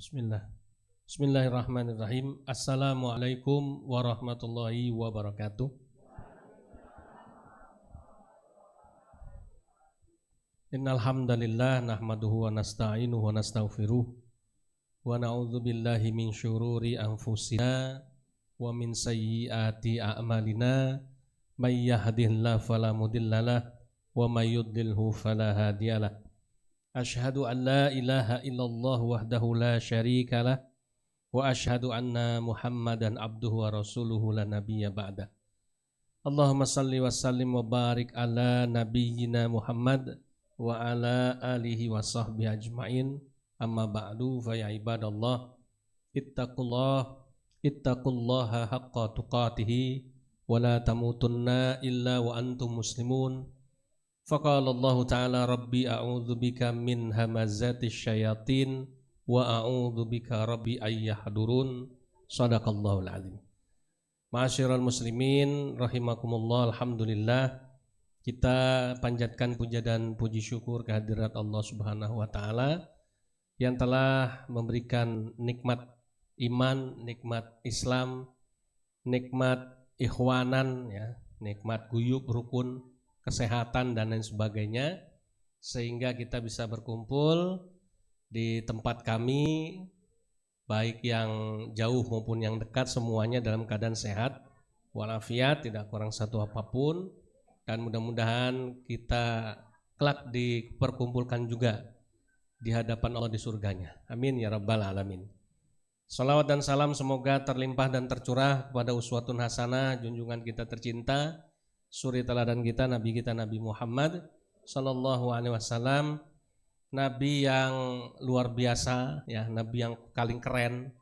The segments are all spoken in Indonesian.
Bismillah. Bismillahirrahmanirrahim. Assalamualaikum warahmatullahi wabarakatuh. Innal hamdalillah nahmaduhu wa nasta'inuhu wa nastaghfiruh wa na'udzu billahi min syururi anfusina wa min sayyiati a'malina may yahdihillahu fala mudhillalah wa may yudlilhu fala hadiyalah. Asyhadu an la ilaha illallah wahdahu la syarikalah wa asyhadu anna Muhammadan abduhu wa rasuluhu la nabiyya ba'da. Allahumma salli wa sallim wa barik ala nabiyyina Muhammad wa ala alihi wa sahbihi ajma'in. Amma ba'du fa ya ibadallah ittaqullaha haqqa tuqatih wa la tamutunna illa wa antum muslimun. Faqala Allah Ta'ala Rabbi a'udzu bika min hamazatis syayatin wa a'udzu bika rabbi ayyahdurun. Shadaqallahul azim. Ma'asyiral muslimin rahimakumullah, alhamdulillah kita panjatkan puja dan puji syukur kehadirat Allah Subhanahu wa taala yang telah memberikan nikmat iman, nikmat Islam, nikmat ikhwanan ya, nikmat guyub rukun, kesehatan dan lain sebagainya, sehingga kita bisa berkumpul di tempat kami, baik yang jauh maupun yang dekat, semuanya dalam keadaan sehat walafiat, tidak kurang satu apapun, dan mudah-mudahan kita kelak diperkumpulkan juga di hadapan Allah di surganya. Amin ya rabbal alamin. Salawat dan salam semoga terlimpah dan tercurah kepada uswatun hasanah, junjungan kita tercinta, suri teladan kita Nabi Muhammad sallallahu alaihi wasallam, Nabi yang luar biasa ya, Nabi yang paling keren,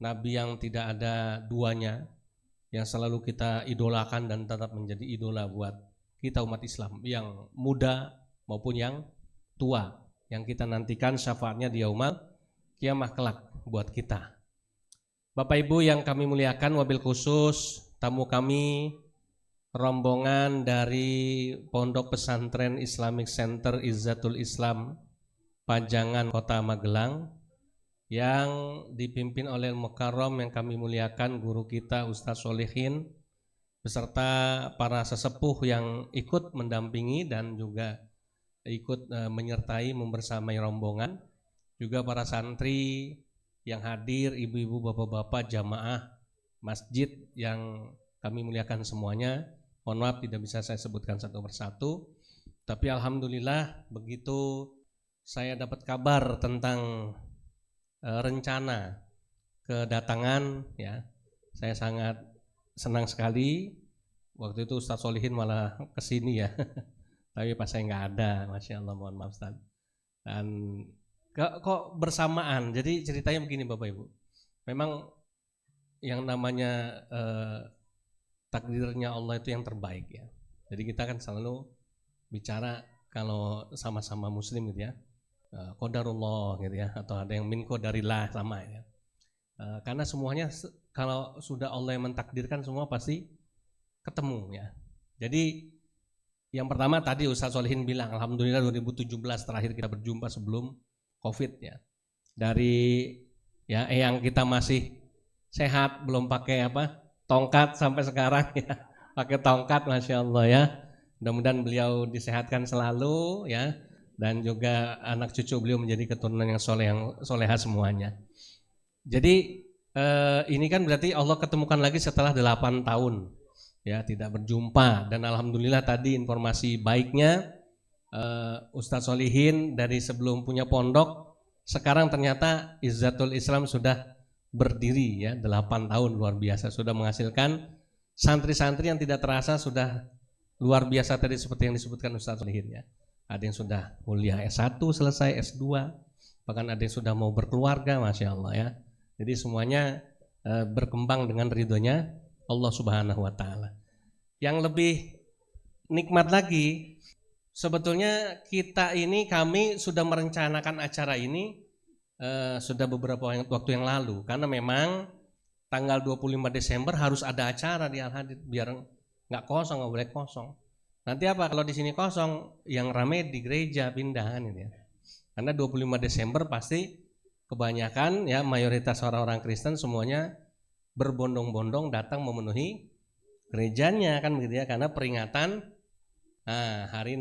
Nabi yang tidak ada duanya, yang selalu kita idolakan dan tetap menjadi idola buat kita umat Islam yang muda maupun yang tua, yang kita nantikan syafaatnya di yaumul kiamah kelak buat kita. Bapak Ibu yang kami muliakan, wabil khusus tamu kami, rombongan dari Pondok Pesantren Islamic Center Izzatul Islam Pajangan Kota Magelang, yang dipimpin oleh Mukarram yang kami muliakan guru kita Ustaz Solihin, beserta para sesepuh yang ikut mendampingi dan juga ikut menyertai membersamai rombongan, juga para santri yang hadir, ibu-ibu, bapak-bapak, jamaah masjid yang kami muliakan semuanya. Mohon maaf tidak bisa saya sebutkan satu persatu, tapi alhamdulillah begitu saya dapat kabar tentang rencana kedatangan ya, saya sangat senang sekali. Waktu itu Ustaz Solihin malah kesini ya, tapi pas saya nggak ada, masya Allah, mohon maaf Ustaz. Dan kok bersamaan, jadi ceritanya begini Bapak Ibu, memang yang namanya takdirnya Allah itu yang terbaik ya. Jadi kita kan selalu bicara kalau sama-sama muslim gitu ya, qadarullah gitu ya, atau ada yang min qadarillah sama ya. Karena semuanya kalau sudah Allah yang mentakdirkan semua pasti ketemu ya. Jadi yang pertama tadi Ustaz Solihin bilang, alhamdulillah 2017 terakhir kita berjumpa sebelum Covid ya. Dari ya yang kita masih sehat, belum pakai tongkat sampai sekarang ya, pakai tongkat, masya Allah ya. Mudah-mudahan beliau disehatkan selalu ya, dan juga anak cucu beliau menjadi keturunan yang soleha semuanya. Jadi ini kan berarti Allah ketemukan lagi setelah 8 tahun ya tidak berjumpa, dan alhamdulillah tadi informasi baiknya Ustadz Solihin dari sebelum punya pondok, sekarang ternyata Izzatul Islam sudah berdiri ya 8 tahun, luar biasa, sudah menghasilkan santri-santri yang tidak terasa sudah luar biasa tadi seperti yang disebutkan Ustaz Solihin ya. Ada yang sudah kuliah S1 selesai, S2, bahkan ada yang sudah mau berkeluarga, masya Allah ya. Jadi semuanya berkembang dengan ridhonya Allah Subhanahu wa taala. Yang lebih nikmat lagi, sebetulnya kami sudah merencanakan acara ini sudah beberapa waktu yang lalu, karena memang tanggal 25 Desember harus ada acara di Al-Hadid biar nggak kosong, nggak boleh kosong. Nanti apa kalau di sini kosong, yang ramai di gereja pindahan ini ya. Karena 25 Desember pasti kebanyakan ya mayoritas orang-orang Kristen semuanya berbondong-bondong datang memenuhi gerejanya kan begitu ya, karena peringatan hari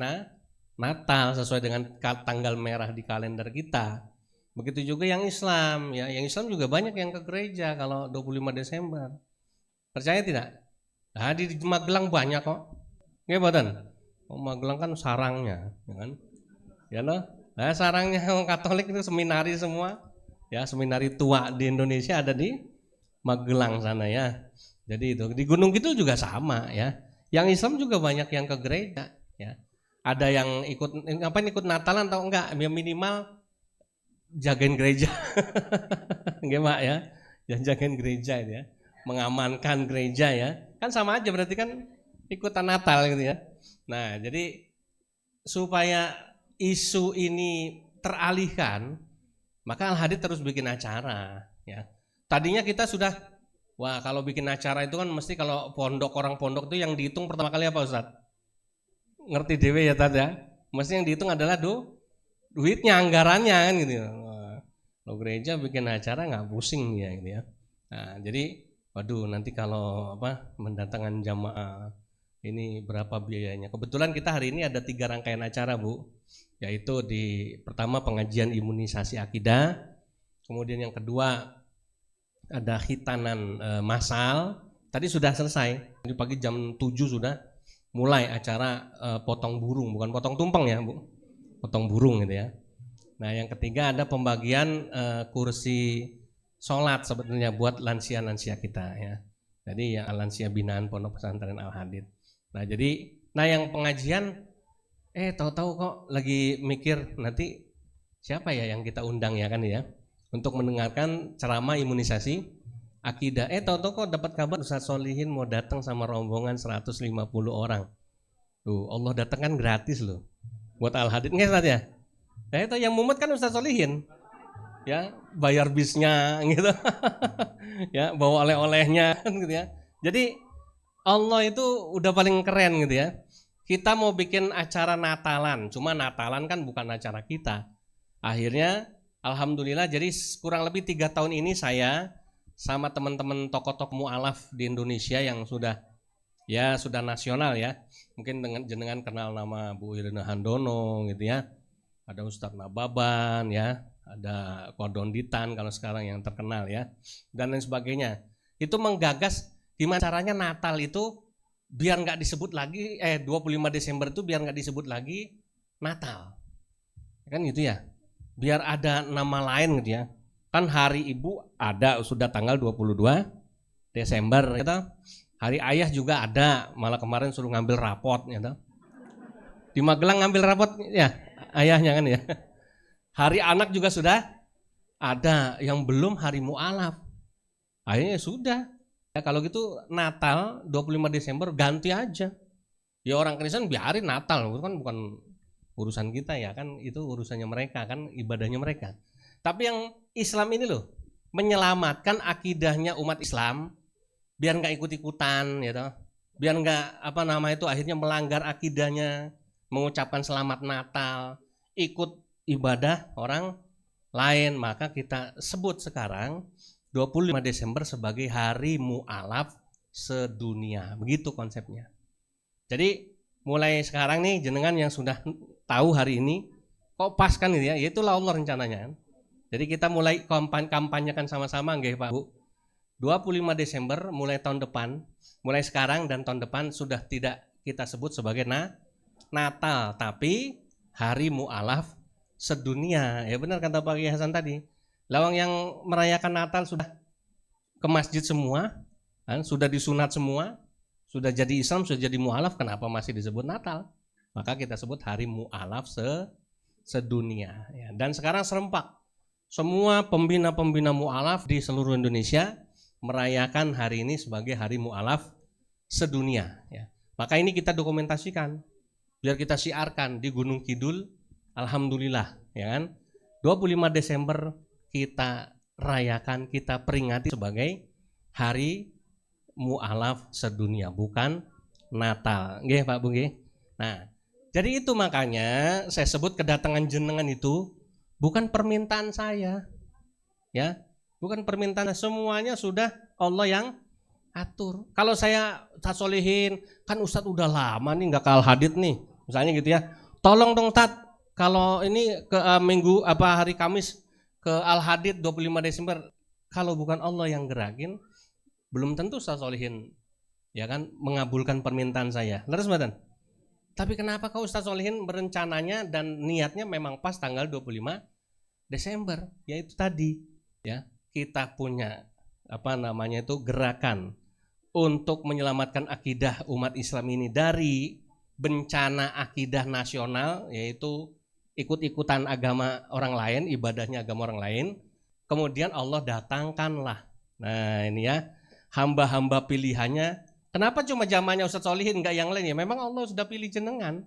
Natal sesuai dengan tanggal merah di kalender kita. Begitu juga yang Islam ya, yang Islam juga banyak yang ke gereja kalau 25 Desember. Percaya tidak? Nah, di Magelang banyak kok. Nggih mboten? Oh, Magelang kan sarangnya, ya kan? Ya no? Nah, sarangnya Katolik itu seminari semua. Ya, seminari tua di Indonesia ada di Magelang sana ya. Jadi itu di Gunung Kidul juga sama ya. Yang Islam juga banyak yang ke gereja ya. Ada yang ikut Natalan atau enggak? Ya minimal jagain gereja. Nggih, Mak ya. Yang jagain gereja itu ya. Mengamankan gereja ya. Kan sama aja berarti kan ikutan Natal gitu ya. Nah, jadi supaya isu ini teralihkan, maka Al-Hadid terus bikin acara ya. Tadinya kita sudah kalau bikin acara itu kan mesti kalau orang pondok itu yang dihitung pertama kali apa Ustaz? Ngerti dewe ya Tad ya? Mesti yang dihitung adalah duitnya, anggarannya kan gitu. Kalau gereja bikin acara nggak pusing ya gitu ya. Nah, jadi waduh nanti kalau mendatangkan jamaah ini berapa biayanya. Kebetulan kita hari ini ada 3 rangkaian acara Bu. Yaitu pertama pengajian imunisasi akidah, kemudian yang kedua ada khitanan massal. Tadi sudah selesai. Di pagi jam 7 sudah mulai acara potong burung, bukan potong tumpeng ya Bu. Potong burung gitu ya. Nah, yang ketiga ada pembagian kursi sholat sebetulnya buat lansia-lansia kita ya. Jadi yang lansia binaan Pondok Pesantren Al-Hadid. Nah, yang pengajian tahu-tahu kok lagi mikir nanti siapa ya yang kita undang ya kan ya untuk mendengarkan ceramah imunisasi akidah. Tahu-tahu kok dapat kabar Ustaz Solihin mau datang sama rombongan 150 orang. Tuh, Allah datang kan gratis loh. Buat Al-Hadid nggak Ustaz ya? Itu yang mumet kan Ustaz Solihin. Ya, bayar bisnya gitu. Ya, bawa oleh-olehnya gitu ya. Jadi Allah itu udah paling keren gitu ya. Kita mau bikin acara Natalan, cuma Natalan kan bukan acara kita. Akhirnya alhamdulillah jadi kurang lebih 3 tahun ini saya sama teman-teman tokoh-tokoh mu'alaf di Indonesia yang sudah nasional ya. Mungkin jenengan kenal nama Bu Irina Handono gitu ya. Ada Ustadz Nababan ya, ada Kodonditan kalau sekarang yang terkenal ya, dan lain sebagainya. Itu menggagas gimana caranya Natal itu biar nggak disebut lagi 25 Desember itu biar nggak disebut lagi Natal. Kan gitu ya. Biar ada nama lain gitu ya. Kan Hari Ibu ada sudah tanggal 22 Desember gitu. Hari Ayah juga ada, malah kemarin suruh ngambil rapot gitu. Di Magelang ngambil rapot ya ayahnya kan ya. Hari Anak juga sudah ada, yang belum Hari Mu'alaf. Akhirnya sudah. Ya, kalau gitu Natal 25 Desember ganti aja. Ya orang Kristen biarin Natal, itu kan bukan urusan kita ya kan, itu urusannya mereka kan, ibadahnya mereka. Tapi yang Islam ini loh, menyelamatkan akidahnya umat Islam biar nggak ikut-ikutan gitu. Biar nggak akhirnya melanggar akidahnya, mengucapkan selamat Natal, ikut ibadah orang lain. Maka kita sebut sekarang 25 Desember sebagai Hari Mu'alaf sedunia. Begitu konsepnya. Jadi mulai sekarang nih jenengan yang sudah tahu hari ini kok pas kan gitu ya, itulah Allah rencananya. Jadi kita mulai kampanyekan sama-sama nggih Pak Bu. 25 Desember mulai tahun depan, mulai sekarang dan tahun depan sudah tidak kita sebut sebagai Natal, tapi Hari Mu'alaf sedunia. Ya benar kata Pak Kiai Hasan tadi. Lawang yang merayakan Natal sudah ke masjid semua, kan? Sudah disunat semua, sudah jadi Islam, sudah jadi mu'alaf, kenapa masih disebut Natal? Maka kita sebut Hari Mu'alaf sedunia. Ya. Dan sekarang serempak, semua pembina-pembina mu'alaf di seluruh Indonesia merayakan hari ini sebagai Hari Mu'alaf sedunia. Ya. Maka ini kita dokumentasikan, biar kita siarkan di Gunung Kidul, alhamdulillah, ya kan? 25 Desember kita rayakan, kita peringati sebagai Hari Mu'alaf sedunia, bukan Natal. Nggih Pak Bu nggih. Nah, jadi itu makanya saya sebut kedatangan jenengan itu bukan permintaan saya. ya. Bukan permintaan, semuanya sudah Allah yang atur. Kalau saya solihin, kan Ustadz udah lama nih nggak ke Al-Hadid nih, misalnya gitu ya. Tolong dong Tat, kalau ini ke minggu hari Kamis ke Al-Hadid 25 Desember. Kalau bukan Allah yang gerakin, belum tentu saya solihin, ya kan, mengabulkan permintaan saya. Leres badan. Tapi kenapa kau Ustadz solihin berencananya dan niatnya memang pas tanggal 25 Desember, yaitu tadi, ya. Kita punya gerakan untuk menyelamatkan akidah umat Islam ini dari bencana akidah nasional, yaitu ikut-ikutan agama orang lain, ibadahnya agama orang lain. Kemudian Allah datangkanlah, nah ini ya, hamba-hamba pilihannya. Kenapa cuma zamannya Ustadz Solihin, enggak yang lain? Ya memang Allah sudah pilih jenengan,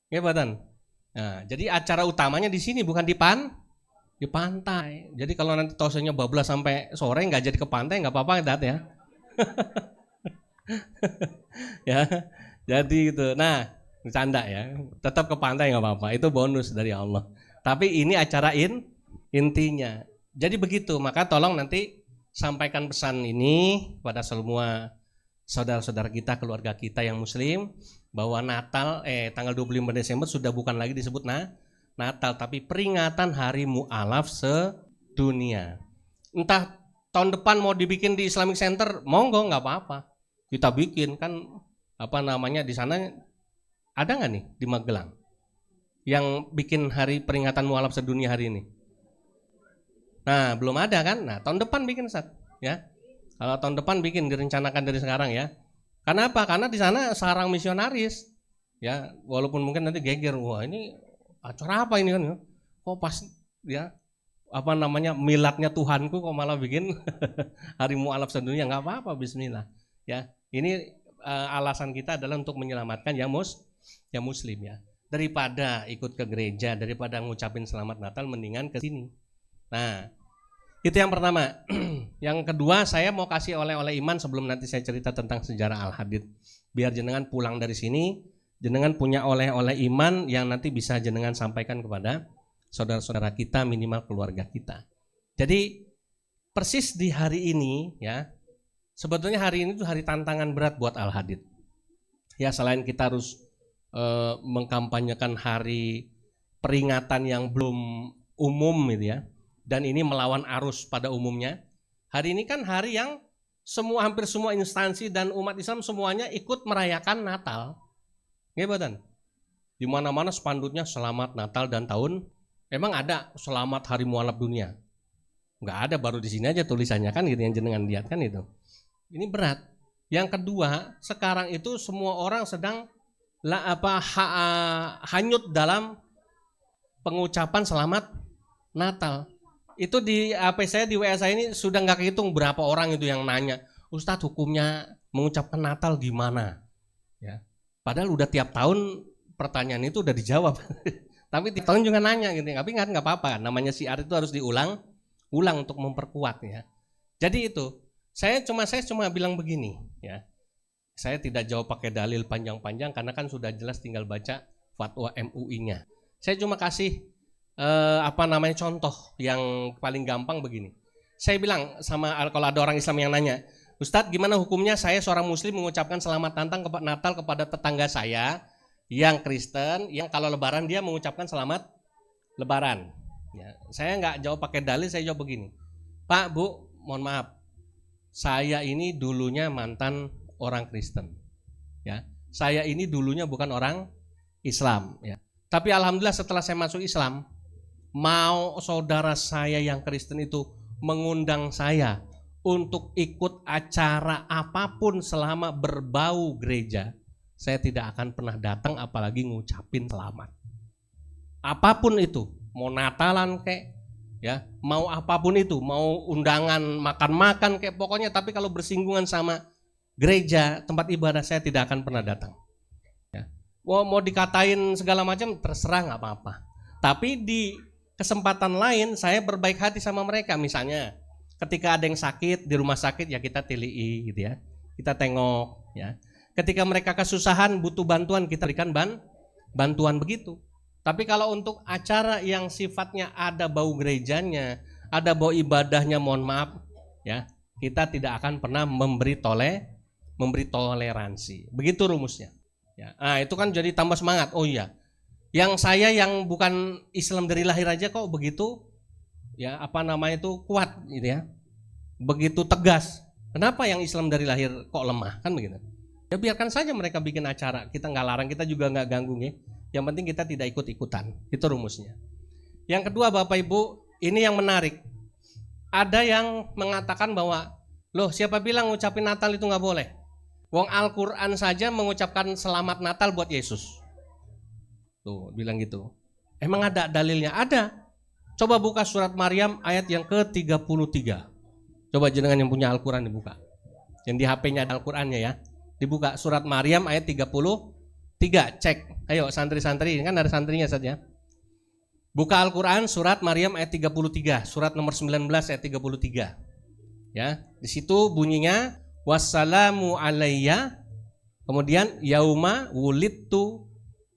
ya badan. Nah, jadi acara utamanya di sini, bukan di pantai. Jadi kalau nanti tosenya bablas sampai sore nggak jadi ke pantai, nggak apa-apa ya. Ya, jadi gitu. Nah, bercanda ya. Tetap ke pantai nggak apa-apa. Itu bonus dari Allah. Tapi ini acara intinya. Jadi begitu. Maka tolong nanti sampaikan pesan ini pada semua saudara-saudara kita, keluarga kita yang Muslim, bahwa Natal tanggal 25 Desember sudah bukan lagi disebut Natal, tapi peringatan Hari Mu'alaf sedunia. Entah tahun depan mau dibikin di Islamic Center, monggo, nggak apa-apa. Kita bikin kan di sana ada nggak nih di Magelang yang bikin hari peringatan Mu'alaf sedunia hari ini? Nah, belum ada kan? Nah, tahun depan bikin Ustaz, ya. Kalau tahun depan bikin, direncanakan dari sekarang ya. Karena apa? Karena di sana sarang misionaris. Ya, walaupun mungkin nanti geger, wah ini acara apa ini kan? Kok pas ya miladnya Tuhanku kok malah bikin Hari Mu'alaf sedunia? Nggak apa-apa, bismillah. Ya, ini alasan kita adalah untuk menyelamatkan yang Muslim ya. Daripada ikut ke gereja, daripada ngucapin selamat Natal, mendingan ke sini. Nah, itu yang pertama. Yang kedua, saya mau kasih oleh-oleh iman sebelum nanti saya cerita tentang sejarah Al-Hadid. Biar jenengan pulang dari sini, jenengan punya oleh-oleh iman yang nanti bisa jenengan sampaikan kepada saudara-saudara kita, minimal keluarga kita. Jadi persis di hari ini ya, sebetulnya hari ini tuh hari tantangan berat buat Al-Hadid. Ya, selain kita harus mengkampanyekan hari peringatan yang belum umum gitu ya, dan ini melawan arus pada umumnya. Hari ini kan hari yang hampir semua instansi dan umat Islam semuanya ikut merayakan Natal. Nggih, di mana-mana spanduknya selamat Natal dan tahun. Emang ada selamat Hari Mu'alaf dunia? Enggak ada, baru di sini aja tulisannya kan gitu yang jenengan lihat kan itu. Ini berat. Yang kedua, sekarang itu semua orang sedang hanyut dalam pengucapan selamat Natal. Itu di saya di WA saya ini sudah nggak kehitung berapa orang itu yang nanya, Ustadz hukumnya mengucapkan Natal gimana? Ya. Padahal udah tiap tahun pertanyaan itu udah dijawab. Tapi tiap tahun juga nanya gitu. Tapi nggak apa-apa. Namanya syiar itu harus diulang untuk memperkuat ya. Jadi itu. Saya cuma bilang begini ya. Saya tidak jawab pakai dalil panjang-panjang karena kan sudah jelas, tinggal baca fatwa MUI-nya. Saya cuma kasih contoh yang paling gampang begini. Saya bilang kalau ada orang Islam yang nanya, Ustadz gimana hukumnya saya seorang muslim mengucapkan selamat Natal kepada tetangga saya yang Kristen, yang kalau lebaran dia mengucapkan selamat lebaran ya. Saya nggak jawab pakai dalil, saya jawab begini, Pak, Bu, mohon maaf, saya ini dulunya mantan orang Kristen ya. Saya ini dulunya bukan orang Islam ya. Tapi alhamdulillah setelah saya masuk Islam, mau saudara saya yang Kristen itu mengundang saya untuk ikut acara apapun selama berbau gereja, saya tidak akan pernah datang apalagi ngucapin selamat. Apapun itu, mau Natalan kek, ya, mau apapun itu, mau undangan makan-makan kek, pokoknya tapi kalau bersinggungan sama gereja, tempat ibadah, saya tidak akan pernah datang. Ya. Mau dikatain segala macam terserah, nggak apa-apa. Tapi di kesempatan lain saya berbaik hati sama mereka. Misalnya ketika ada yang sakit di rumah sakit ya kita tilii gitu ya, kita tengok ya. Ketika mereka kesusahan butuh bantuan kita berikan bantuan begitu. Tapi kalau untuk acara yang sifatnya ada bau gerejanya, ada bahwa ibadahnya mohon maaf ya, kita tidak akan pernah memberi toleransi. Begitu rumusnya. Ya. Nah, itu kan jadi tambah semangat. Oh iya. Yang saya yang bukan Islam dari lahir aja kok begitu ya, kuat gitu ya. Begitu tegas. Kenapa yang Islam dari lahir kok lemah kan begitu? Ya biarkan saja mereka bikin acara, kita nggak larang, kita juga nggak ganggu ya. Yang penting kita tidak ikut-ikutan, itu rumusnya. Yang kedua Bapak Ibu, ini yang menarik. Ada yang mengatakan bahwa, loh siapa bilang ngucapin Natal itu nggak boleh? Wong Al-Quran saja mengucapkan selamat Natal buat Yesus. Tuh bilang gitu. Emang ada dalilnya? Ada. Coba buka surat Maryam ayat yang ke-33. Coba jenengan yang punya Al-Quran dibuka. Yang di HP-nya ada Al-Qurannya ya. Dibuka surat Maryam ayat 33. Cek. Ayo santri-santri, ini kan ada santrinya saja. Buka Al-Quran surat Maryam ayat 33. Surat nomor 19 ayat 33. Ya, di situ bunyinya wassalamu alayya. Kemudian yauma wulidtu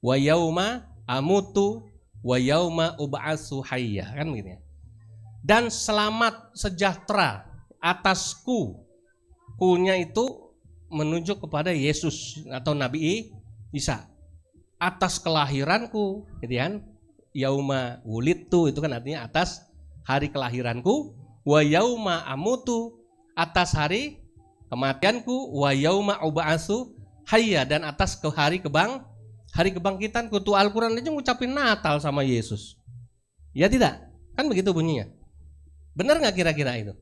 wa yauma amutu wa yauma ub'atsu hayya. Kan begitu ya. Dan selamat sejahtera atasku. Ku-nya itu menunjuk kepada Yesus atau Nabi Isa. Atas kelahiranku, gitu kan? Yauma wulidtu itu kan artinya atas hari kelahiranku, wa yauma amutu atas hari kematianku, wa yauma ub'atsu hayya dan atas hari kebangkitanku. Tuh Al-Qur'an aja ngucapin Natal sama Yesus. Ya tidak? Kan begitu bunyinya. Benar nggak kira-kira itu?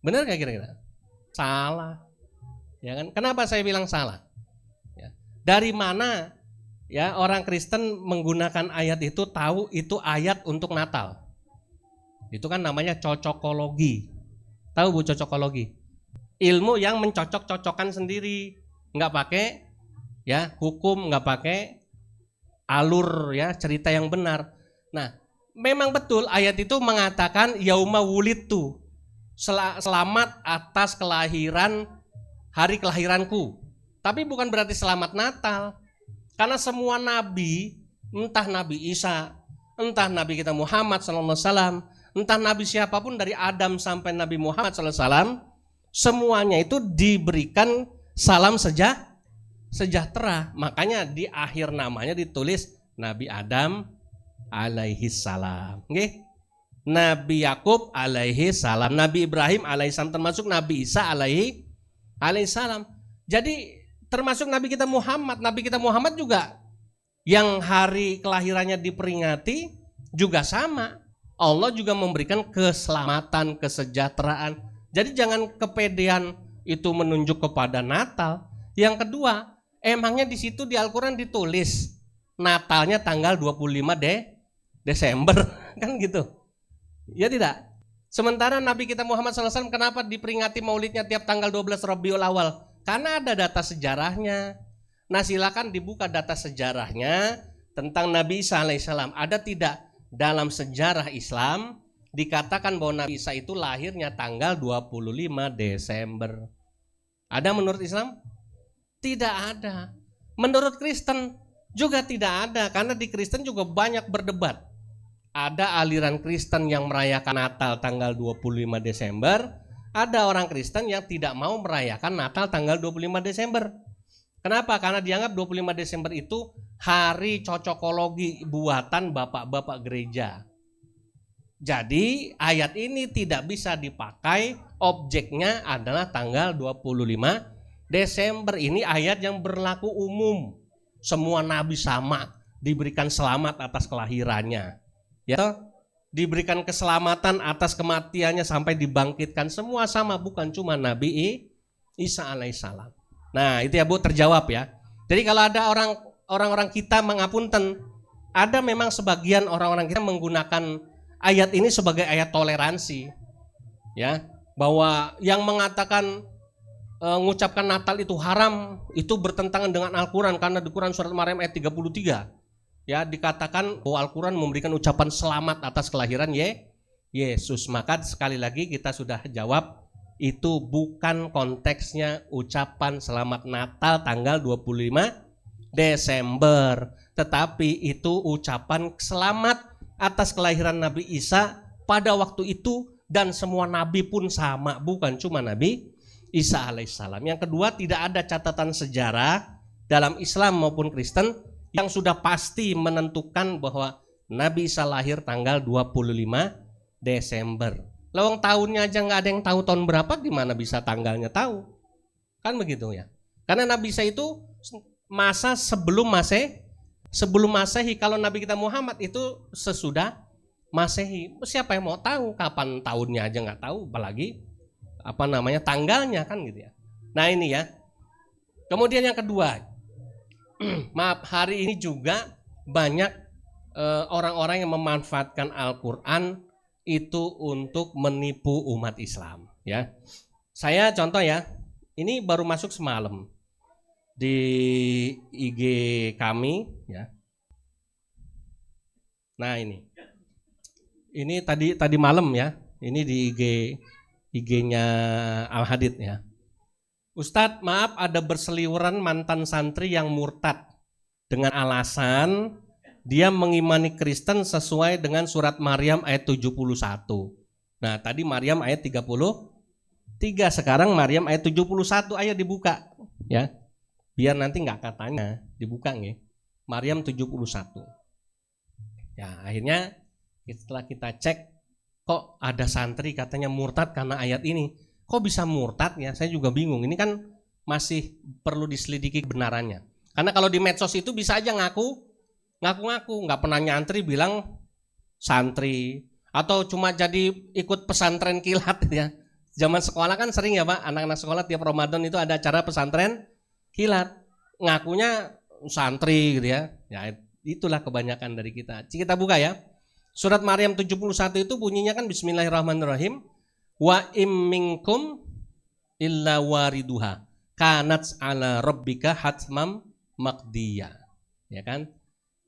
Benar nggak kira-kira? Salah. Ya kan? Kenapa saya bilang salah? Ya. Dari mana ya orang Kristen menggunakan ayat itu, tahu itu ayat untuk Natal? Itu kan namanya cocokologi. Tahu Bu cocokologi? Ilmu yang mencocok-cocokkan sendiri, nggak pakai ya hukum, nggak pakai alur ya cerita yang benar. Nah, memang betul ayat itu mengatakan yauma wulidtu, selamat atas kelahiran, hari kelahiranku. Tapi bukan berarti selamat Natal. Karena semua nabi, entah Nabi Isa, entah Nabi kita Muhammad SAW, entah Nabi siapapun dari Adam sampai Nabi Muhammad SAW, semuanya itu diberikan salam sejahtera. Makanya di akhir namanya ditulis Nabi Adam alaihi salam. Okay? Nabi Yakub alaihi salam, Nabi Ibrahim alaihi salam, termasuk Nabi Isa alaihi salam. Jadi termasuk Nabi kita Muhammad juga yang hari kelahirannya diperingati juga sama. Allah juga memberikan keselamatan, kesejahteraan. Jadi jangan kepedean itu menunjuk kepada Natal. Yang kedua, emangnya di situ di Al-Qur'an ditulis Natalnya tanggal 25 Desember kan gitu. Ya tidak. Sementara Nabi kita Muhammad SAW kenapa diperingati maulidnya tiap tanggal 12 Rabiul Awal? Karena ada data sejarahnya. Nah silakan dibuka data sejarahnya tentang Nabi Isa alaihissalam. Ada tidak dalam sejarah Islam dikatakan bahwa Nabi Isa itu lahirnya tanggal 25 Desember? Ada menurut Islam? Tidak ada. Menurut Kristen juga tidak ada. Karena di Kristen juga banyak berdebat. Ada aliran Kristen yang merayakan Natal tanggal 25 Desember. Ada orang Kristen yang tidak mau merayakan Natal tanggal 25 Desember. Kenapa? Karena dianggap 25 Desember itu hari cocokologi buatan bapak-bapak gereja. Jadi ayat ini tidak bisa dipakai, objeknya adalah tanggal 25 Desember. Ini ayat yang berlaku umum. Semua nabi sama, diberikan selamat atas kelahirannya. Ya, diberikan keselamatan atas kematiannya sampai dibangkitkan, semua sama, bukan cuma Nabi Isa alaihissalam. Nah itu ya Bu, terjawab ya. Jadi kalau ada orang-orang kita mengapunten, ada memang sebagian orang-orang kita menggunakan ayat ini sebagai ayat toleransi, ya, bahwa yang mengatakan mengucapkan Natal itu haram, itu bertentangan dengan Al-Quran, karena di Quran surat Maryam ayat 33 ya dikatakan bahwa Al-Quran memberikan ucapan selamat atas kelahiran Yesus. Maka sekali lagi kita sudah jawab, itu bukan konteksnya ucapan selamat Natal tanggal 25 Desember, tetapi itu ucapan selamat atas kelahiran Nabi Isa pada waktu itu dan semua nabi pun sama, bukan cuma Nabi Isa alaihissalam. Yang kedua, tidak ada catatan sejarah dalam Islam maupun Kristen yang sudah pasti menentukan bahwa Nabi Isa lahir tanggal 25 Desember. Lawang tahunnya aja nggak ada yang tahu tahun berapa, gimana bisa tanggalnya tahu? Kan begitu ya. Karena Nabi Isa itu masa sebelum Masehi. Kalau Nabi kita Muhammad itu sesudah Masehi. Siapa yang mau tahu kapan tahunnya aja nggak tahu, apalagi tanggalnya, kan gitu ya. Nah ini ya. Kemudian yang kedua, maaf, hari ini juga banyak orang-orang yang memanfaatkan Al-Quran itu untuk menipu umat Islam ya. Saya contoh ya, ini baru masuk semalam di IG kami ya. Nah ini tadi malam ya, ini di IG-nya Al-Hadid ya. Ustadz, maaf, ada berseliweran mantan santri yang murtad dengan alasan dia mengimani Kristen sesuai dengan surat Maryam ayat 71. Nah tadi Maryam ayat 33, sekarang Maryam ayat 71. Ayo dibuka ya, biar nanti nggak katanya, dibuka nih Maryam 71. Ya akhirnya setelah kita cek, kok ada santri katanya murtad karena ayat ini. Kok bisa murtad ya? Saya juga bingung. Ini kan masih perlu diselidiki kebenarannya. Karena kalau di medsos itu bisa aja ngaku, nggak pernah nyantri bilang santri, atau cuma jadi ikut pesantren kilat ya. Zaman sekolah kan sering ya Pak, anak-anak sekolah tiap Ramadan itu ada acara pesantren kilat, ngakunya santri gitu ya. Ya itulah kebanyakan dari kita. Kita buka ya. Surat Maryam 71 itu bunyinya kan Bismillahirrahmanirrahim. Wa im minkum illa wariduha kanat ala rabbika hatmam maqdiya. Ya kan?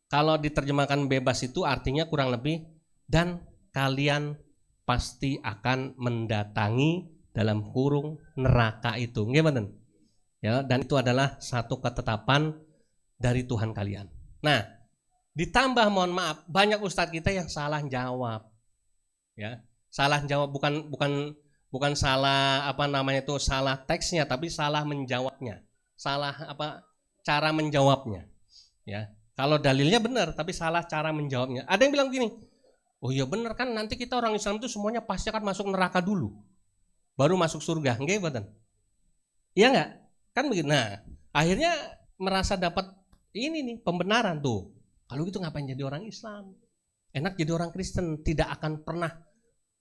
Kalau diterjemahkan bebas itu artinya kurang lebih, dan kalian pasti akan mendatangi dalam kurung neraka itu. Gimana? Ya, dan itu adalah satu ketetapan dari Tuhan kalian. Nah, ditambah mohon maaf, banyak ustadz kita yang salah jawab. Ya. Salah jawab bukan salah salah teksnya, tapi salah menjawabnya. Salah cara menjawabnya. Ya. Kalau dalilnya benar tapi salah cara menjawabnya. Ada yang bilang gini, oh iya benar kan, nanti kita orang Islam itu semuanya pasti akan masuk neraka dulu, baru masuk surga. Nggih mboten? Iya enggak? Kan begitu. Nah, akhirnya merasa dapat ini nih pembenaran tuh. Kalau gitu ngapain jadi orang Islam? Enak jadi orang Kristen, tidak akan pernah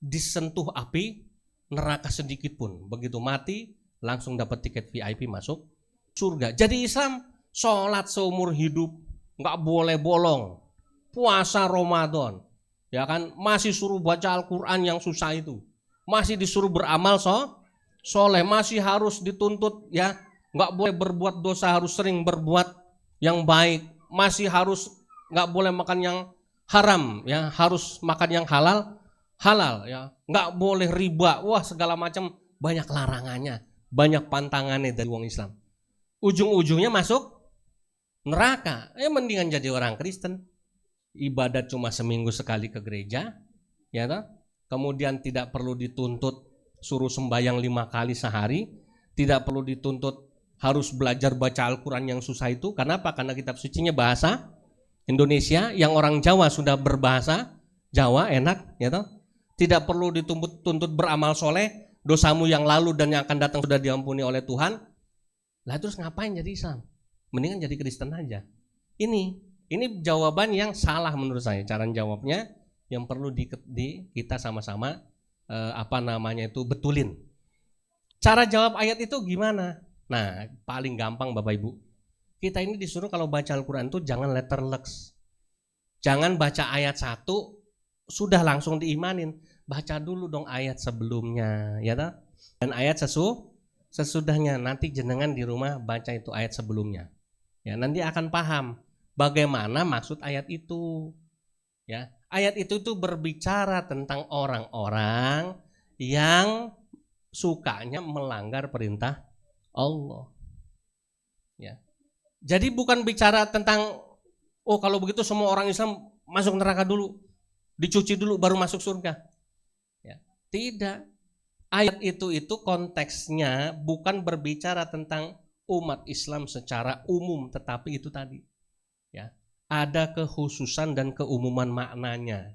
disentuh api neraka sedikit pun. Begitu mati langsung dapat tiket VIP masuk surga. Jadi Islam sholat seumur hidup, nggak boleh bolong, puasa Ramadan, ya kan, masih suruh baca Al-Quran yang susah itu, masih disuruh beramal soleh, masih harus dituntut ya, nggak boleh berbuat dosa, harus sering berbuat yang baik, masih harus nggak boleh makan yang haram ya, harus makan yang halal ya, nggak boleh riba, wah segala macam, banyak larangannya, banyak pantangannya dari wong Islam. Ujung-ujungnya masuk neraka. Mendingan jadi orang Kristen, ibadat cuma seminggu sekali ke gereja, ya toh? Kemudian tidak perlu dituntut suruh sembahyang 5 kali sehari, tidak perlu dituntut harus belajar baca Al-Quran yang susah itu. Kenapa? Karena kitab sucinya bahasa Indonesia, yang orang Jawa sudah berbahasa Jawa, enak, ya toh? Tidak perlu dituntut beramal soleh, dosamu yang lalu dan yang akan datang sudah diampuni oleh Tuhan. Lah terus ngapain jadi Islam? Mendingan jadi Kristen aja. Ini jawaban yang salah menurut saya, cara jawabnya yang perlu kita sama-sama betulin. Cara jawab ayat itu gimana? Nah, paling gampang Bapak Ibu. Kita ini disuruh kalau baca Al-Quran itu jangan letterleks. Jangan baca ayat 1 sudah langsung diimanin. Baca dulu dong ayat sebelumnya, ya toh? Dan ayat sesudahnya. Nanti jenengan di rumah baca itu ayat sebelumnya. Ya, nanti akan paham bagaimana maksud ayat itu. Ya, ayat itu tuh berbicara tentang orang-orang yang sukanya melanggar perintah Allah. Ya. Jadi bukan bicara tentang kalau begitu semua orang Islam masuk neraka dulu, dicuci dulu baru masuk surga. Tidak. Ayat itu konteksnya bukan berbicara tentang umat Islam secara umum, tetapi itu tadi ya, ada kekhususan dan keumuman maknanya.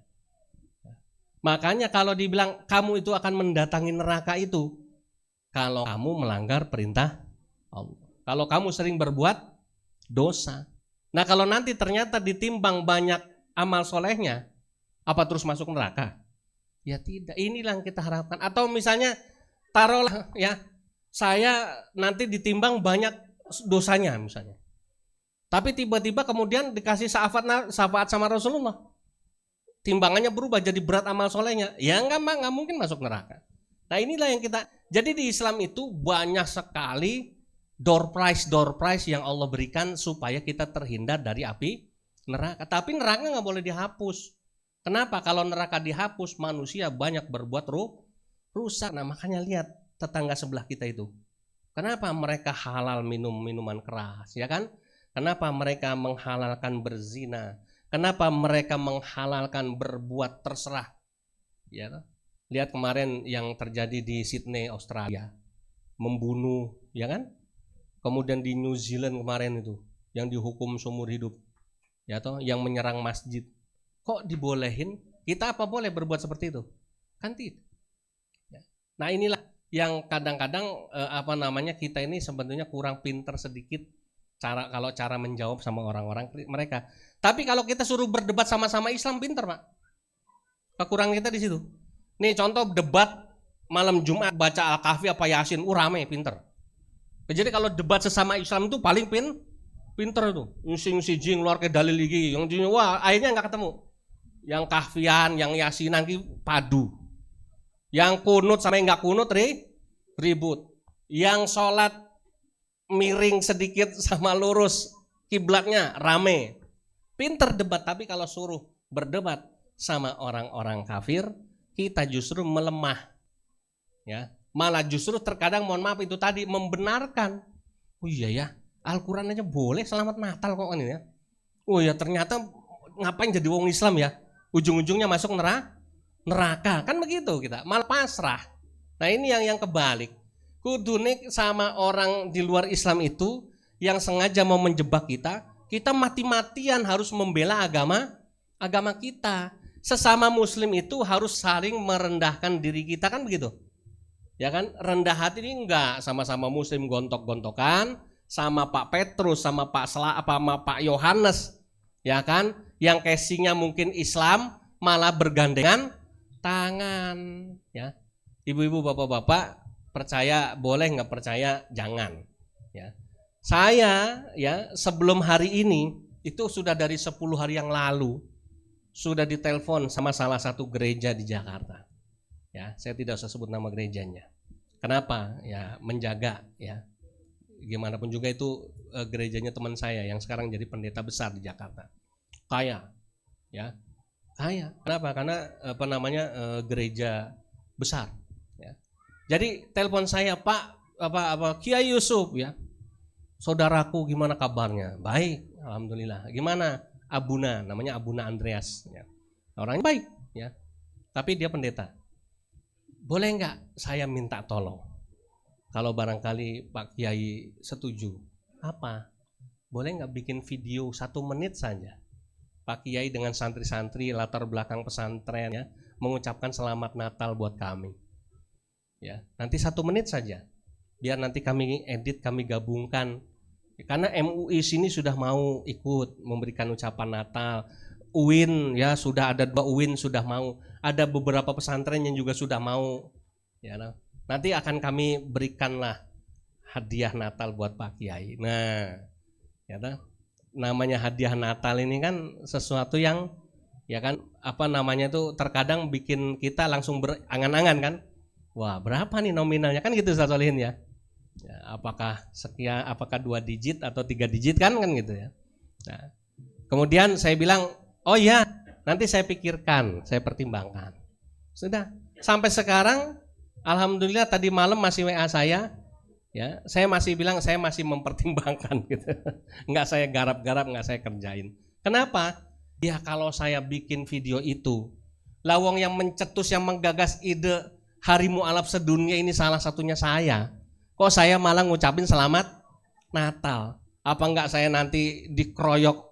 Makanya kalau dibilang kamu itu akan mendatangi neraka itu kalau kamu melanggar perintah Allah. Kalau kamu sering berbuat dosa. Nah, kalau nanti ternyata ditimbang banyak amal solehnya, apa terus masuk neraka? Ya tidak, inilah yang kita harapkan. Atau misalnya taruhlah ya, saya nanti ditimbang banyak dosanya misalnya. Tapi tiba-tiba kemudian dikasih syafaat sama Rasulullah. Timbangannya berubah jadi berat amal solehnya. Ya enggak mungkin masuk neraka. Nah, inilah yang kita, jadi di Islam itu banyak sekali door prize yang Allah berikan supaya kita terhindar dari api neraka. Tapi neraka enggak boleh dihapus. Kenapa? Kalau neraka dihapus, manusia banyak berbuat rusak. Nah, makanya lihat tetangga sebelah kita itu. Kenapa mereka halal minum minuman keras, ya kan? Kenapa mereka menghalalkan berzina? Kenapa mereka menghalalkan berbuat terserah? Ya, lihat kemarin yang terjadi di Sydney, Australia, membunuh, ya kan? Kemudian di New Zealand kemarin itu, yang dihukum seumur hidup, ya toh, yang menyerang masjid. Kok dibolehin? Kita apa boleh berbuat seperti itu? Kan tidak. Nah, inilah yang kadang-kadang kita ini sebetulnya kurang pinter sedikit kalau cara menjawab sama orang-orang mereka. Tapi kalau kita suruh berdebat sama-sama Islam pinter, Pak. Kekurangan kita di situ. Nih contoh debat malam Jumat baca Al-Kahfi apa Yasin, rame pinter. Jadi kalau debat sesama Islam itu paling pinter tuh. Ngisi jing luar ke dalil lagi, yang wah akhirnya nggak ketemu. Yang kahfian, yang yasinan padu. Yang kunut sampai nggak kunut ribut. Yang sholat miring sedikit sama lurus kiblatnya rame. Pinter debat, tapi kalau suruh berdebat sama orang-orang kafir, kita justru melemah. Ya, malah justru terkadang mohon maaf itu tadi membenarkan. Oh iya ya, Al-Quran aja boleh selamat Natal kok ini ya. Oh ya ternyata ngapain jadi wong Islam ya? Ujung-ujungnya masuk neraka, kan begitu kita, malah pasrah. Nah, ini yang kebalik. Kudunik sama orang di luar Islam itu yang sengaja mau menjebak kita mati-matian harus membela agama kita. Sesama muslim itu harus saling merendahkan diri kita, kan begitu? Ya kan, rendah hati ini enggak sama-sama muslim gontok-gontokan sama Pak Petrus, sama Pak Yohanes, ya kan? Yang casingnya mungkin Islam malah bergandengan tangan, ya. Ibu-ibu, bapak-bapak, percaya boleh, nggak percaya jangan, ya. Saya ya sebelum hari ini itu sudah dari 10 hari yang lalu sudah ditelepon sama salah satu gereja di Jakarta. Ya, saya tidak usah sebut nama gerejanya. Kenapa? Ya menjaga, ya. Gimana pun juga itu gerejanya teman saya yang sekarang jadi pendeta besar di Jakarta. Kaya, ya. Kaya. Kenapa? Karena gereja besar, ya. Jadi telepon saya, Pak, Kiai Yusuf, ya. Saudaraku gimana kabarnya? Baik, alhamdulillah. Gimana Abuna? Namanya Abuna Andreas, ya. Orangnya baik, ya. Tapi dia pendeta. Boleh nggak saya minta tolong? Kalau barangkali Pak Kiai setuju. Apa? Boleh nggak bikin video 1 menit saja? Pak Kiai dengan santri-santri latar belakang pesantren, ya, mengucapkan selamat Natal buat kami. Ya, nanti 1 menit saja. Biar nanti kami edit, kami gabungkan. Karena MUI sini sudah mau ikut memberikan ucapan Natal. UIN ya sudah ada 2 UIN sudah mau. Ada beberapa pesantren yang juga sudah mau. Ya, nanti akan kami berikanlah hadiah Natal buat Pak Kiai. Nah, ya, namanya hadiah Natal ini kan sesuatu yang ya kan itu terkadang bikin kita langsung berangan-angan kan. Wah, berapa nih nominalnya kan gitu Ustaz Solihin ya. Ya, apakah sekian, apakah 2 digit atau 3 digit kan gitu ya. Nah, kemudian saya bilang, "Oh iya, nanti saya pikirkan, saya pertimbangkan." Sudah. Sampai sekarang alhamdulillah tadi malam masih WA saya. Ya, saya masih bilang saya masih mempertimbangkan gitu. Enggak saya garap-garap, enggak saya kerjain. Kenapa? Ya kalau saya bikin video itu, lawang yang mencetus, yang menggagas ide hari mualaf sedunia ini salah satunya saya. Kok saya malah ngucapin selamat Natal? Apa enggak saya nanti dikeroyok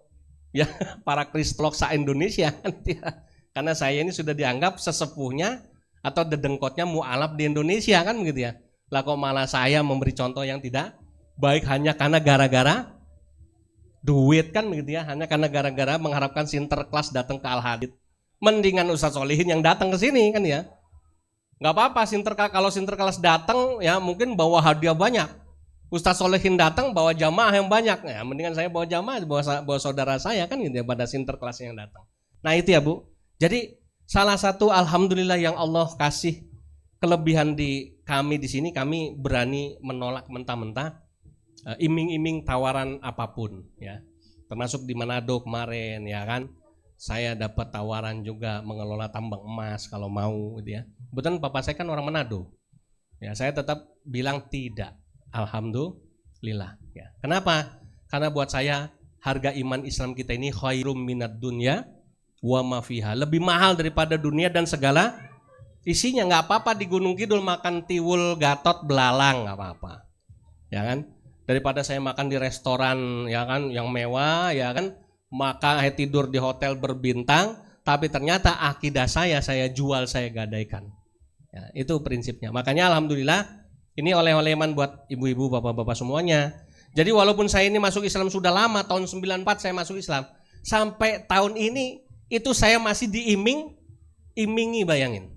ya para kristolog se-Indonesia nanti ya. Karena saya ini sudah dianggap sesepuhnya atau dedengkotnya mualaf di Indonesia kan begitu ya. Lah kok malah saya memberi contoh yang tidak baik hanya karena gara-gara duit kan begitu ya, hanya karena gara-gara mengharapkan Sinterklas datang ke Al-Hadid. Mendingan Ustadz Solihin yang datang ke sini kan ya. Nggak apa-apa kalau Sinterklas datang ya mungkin bawa hadiah banyak. Ustadz Solihin datang bawa jamaah yang banyak. Ya mendingan saya bawa jamaah, bawa saudara saya kan gitu ya pada Sinterklas yang datang. Nah itu ya Bu. Jadi salah satu alhamdulillah yang Allah kasih kelebihan di kami di sini, kami berani menolak mentah-mentah iming-iming tawaran apapun ya. Termasuk di Manado kemarin ya kan. Saya dapat tawaran juga mengelola tambang emas kalau mau gitu ya. Kebetulan papa saya kan orang Manado. Ya, saya tetap bilang tidak. Alhamdulillah ya. Kenapa? Karena buat saya harga iman Islam kita ini khairum minad dunya wa ma fiha. Lebih mahal daripada dunia dan segala isinya. Enggak apa-apa di Gunung Kidul makan tiwul, gatot, belalang, enggak apa-apa. Ya kan? Daripada saya makan di restoran ya kan yang mewah ya kan, maka tidur di hotel berbintang, tapi ternyata akidah saya jual, saya gadaikan. Ya, itu prinsipnya. Makanya alhamdulillah ini oleh-olehan buat ibu-ibu, bapak-bapak semuanya. Jadi walaupun saya ini masuk Islam sudah lama, tahun 94 saya masuk Islam, sampai tahun ini itu saya masih diiming-imingi, bayangin.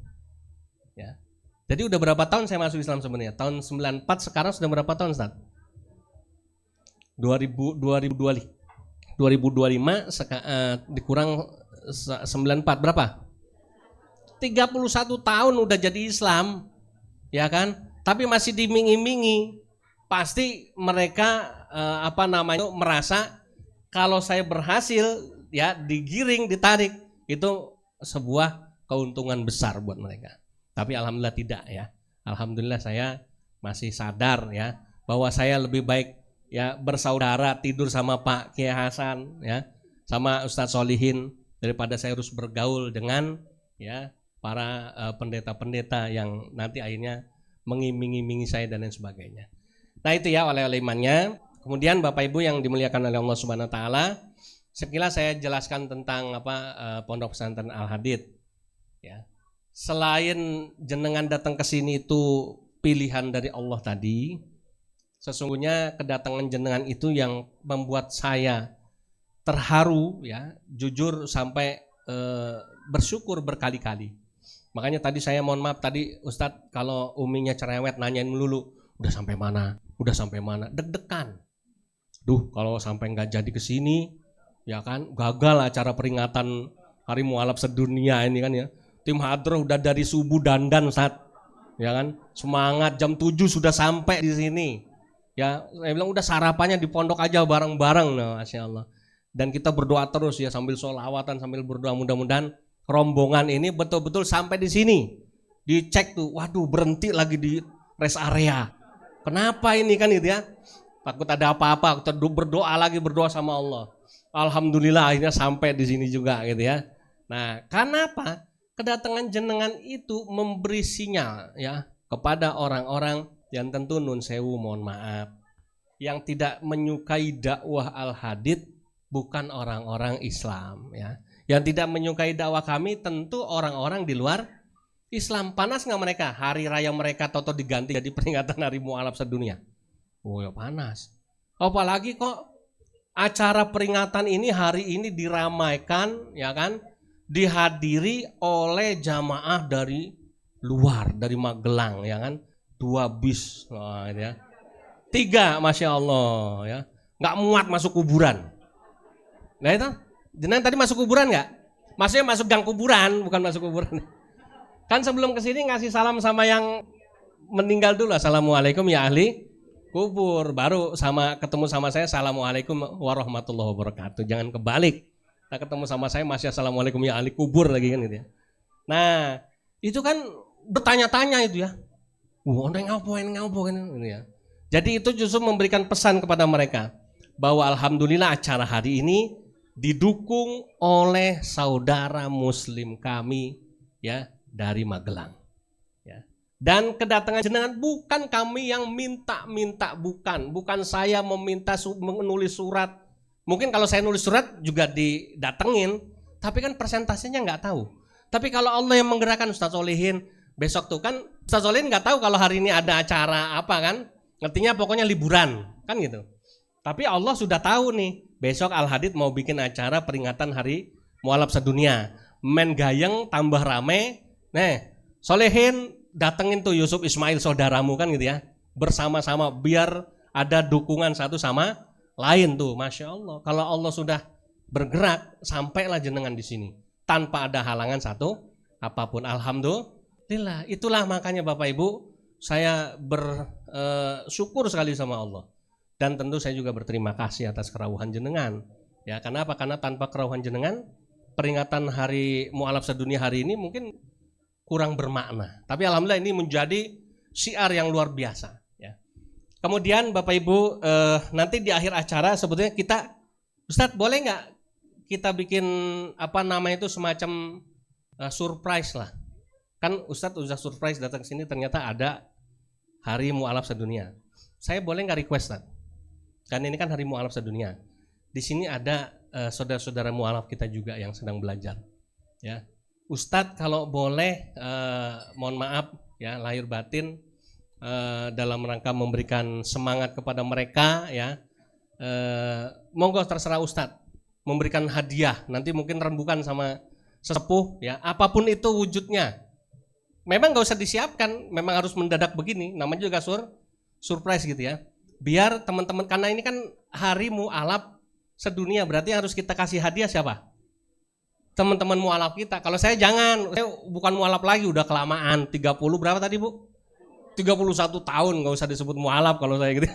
Ya. Jadi udah berapa tahun saya masuk Islam sebenarnya? Tahun 94 sekarang sudah berapa tahun Ustaz? 2025 dikurang 94 berapa? 31 tahun udah jadi Islam. Ya kan? Tapi masih diming-imingi. Pasti mereka merasa kalau saya berhasil ya digiring, ditarik, itu sebuah keuntungan besar buat mereka. Tapi alhamdulillah tidak ya. Alhamdulillah saya masih sadar ya bahwa saya lebih baik ya bersaudara tidur sama Pak Kiai Hasan ya, sama Ustadz Solihin daripada saya harus bergaul dengan ya para pendeta-pendeta yang nanti akhirnya mengiming-imingi saya dan lain sebagainya. Nah itu ya oleh-oleh imannya. Kemudian Bapak Ibu yang dimuliakan oleh Allah Subhanahu wa taala, sekilas saya jelaskan tentang Pondok Pesantren Al-Hadid ya. Selain jenengan datang ke sini itu pilihan dari Allah tadi, sesungguhnya kedatangan jenengan itu yang membuat saya terharu ya, jujur sampai bersyukur berkali-kali. Makanya tadi saya mohon maaf tadi Ustadz kalau uminya cerewet nanyain melulu, udah sampai mana, deg-degan. Duh kalau sampai nggak jadi kesini, ya kan gagal acara peringatan Hari Mualaf Sedunia ini kan ya. Tim hadroh udah dari subuh dandan Ustadz, ya kan semangat jam 7 sudah sampai di sini. Ya, saya bilang udah sarapannya di pondok aja bareng-bareng, nah, Masya Allah. Dan kita berdoa terus ya sambil sholawatan, sambil berdoa mudah-mudahan rombongan ini betul-betul sampai di sini. Dicek tuh, waduh berhenti lagi di rest area. Kenapa ini kan gitu ya? Takut ada apa-apa, kita berdoa lagi, berdoa sama Allah. Alhamdulillah akhirnya sampai di sini juga gitu ya. Nah, karena apa? Kedatangan jenengan itu memberi sinyal ya kepada orang-orang yang tentu nun sewu mohon maaf, yang tidak menyukai dakwah Al-Hadid bukan orang-orang Islam ya. Yang tidak menyukai dakwah kami tentu orang-orang di luar Islam. Panas nggak mereka? Hari raya mereka toto diganti jadi peringatan Hari Mualaf Sedunia. Oh ya panas. Apalagi kok acara peringatan ini hari ini diramaikan ya kan, dihadiri oleh jamaah dari luar, dari Magelang ya kan. 2 bis, nah, ya. 3, Masya Allah ya, nggak muat masuk kuburan. Nah itu, jenengan tadi masuk kuburan nggak? Maksudnya masuk gang kuburan, bukan masuk kuburan. Kan sebelum kesini ngasih salam sama yang meninggal dulu, assalamualaikum ya ahli kubur. Baru ketemu sama saya, assalamualaikum warahmatullahi wabarakatuh. Jangan kebalik. Nah, ketemu sama saya masih assalamualaikum ya ahli kubur lagi kan gitu ya. Nah itu kan bertanya-tanya itu ya. Ngapain gitu ya. Jadi itu justru memberikan pesan kepada mereka bahwa alhamdulillah acara hari ini didukung oleh saudara muslim kami ya dari Magelang. Ya. Dan kedatangan jenengan bukan kami yang minta-minta, bukan saya meminta menulis surat. Mungkin kalau saya nulis surat juga didatengin, tapi kan persentasenya nggak tahu. Tapi kalau Allah yang menggerakkan Ustaz Solihin, besok tuh kan Ustaz Solihin nggak tahu kalau hari ini ada acara apa kan, ngertinya pokoknya liburan kan gitu. Tapi Allah sudah tahu nih, besok Al Hadid mau bikin acara peringatan Hari Mu'alaf Sedunia. Men gayeng tambah rame, Solihin datengin tuh Yusuf Ismail saudaramu kan gitu ya, bersama-sama biar ada dukungan satu sama lain tuh, masya Allah. Kalau Allah sudah bergerak, sampailah jenengan di sini tanpa ada halangan satu apapun. Alhamdulillah. Itulah makanya Bapak Ibu, saya bersyukur sekali sama Allah. Dan tentu saya juga berterima kasih atas kerawuhan jenengan. Ya, kenapa? Karena tanpa kerawuhan jenengan, peringatan Hari Mu'alaf Sedunia hari ini mungkin kurang bermakna. Tapi alhamdulillah ini menjadi syiar yang luar biasa. Ya. Kemudian Bapak Ibu, nanti di akhir acara sebetulnya kita, Ustadz boleh nggak kita bikin apa namanya itu semacam surprise lah. Kan Ustadz udah surprise datang ke sini ternyata ada Hari Mu'alaf Sedunia. Saya boleh nggak request, Ustadz? Kan ini kan Hari Mu'alaf Sedunia. Di sini ada saudara-saudara mu'alaf kita juga yang sedang belajar. Ya. Ustadz kalau boleh mohon maaf ya lahir batin dalam rangka memberikan semangat kepada mereka ya, monggo terserah Ustadz memberikan hadiah, nanti mungkin rembukan sama sesepuh ya, apapun itu wujudnya. Memang gak usah disiapkan, memang harus mendadak begini, namanya juga surprise gitu ya. Biar teman-teman, karena ini kan Hari Mu'alaf Sedunia, berarti harus kita kasih hadiah siapa? Teman-teman mu'alaf kita. Kalau saya jangan, saya bukan mu'alaf lagi, udah kelamaan. 30 berapa tadi Bu? 31 tahun, gak usah disebut mu'alaf kalau saya gitu.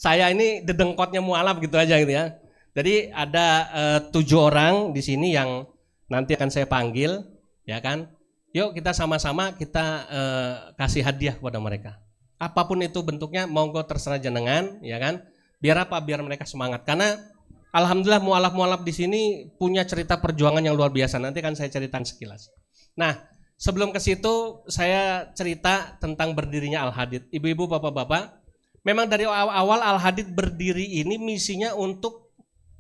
Saya ini dedengkotnya mu'alaf gitu aja gitu ya. Jadi ada 7 orang di sini yang nanti akan saya panggil, ya kan? Yuk kita sama-sama kita kasih hadiah kepada mereka. Apapun itu bentuknya, monggo terserah jenengan, ya kan? Biar apa? Biar mereka semangat. Karena alhamdulillah mu'alaf-mu'alaf di sini punya cerita perjuangan yang luar biasa. Nanti kan saya ceritakan sekilas. Nah, sebelum ke situ saya cerita tentang berdirinya Al Hadid. Ibu-ibu, bapak-bapak, memang dari awal Al Hadid berdiri ini misinya untuk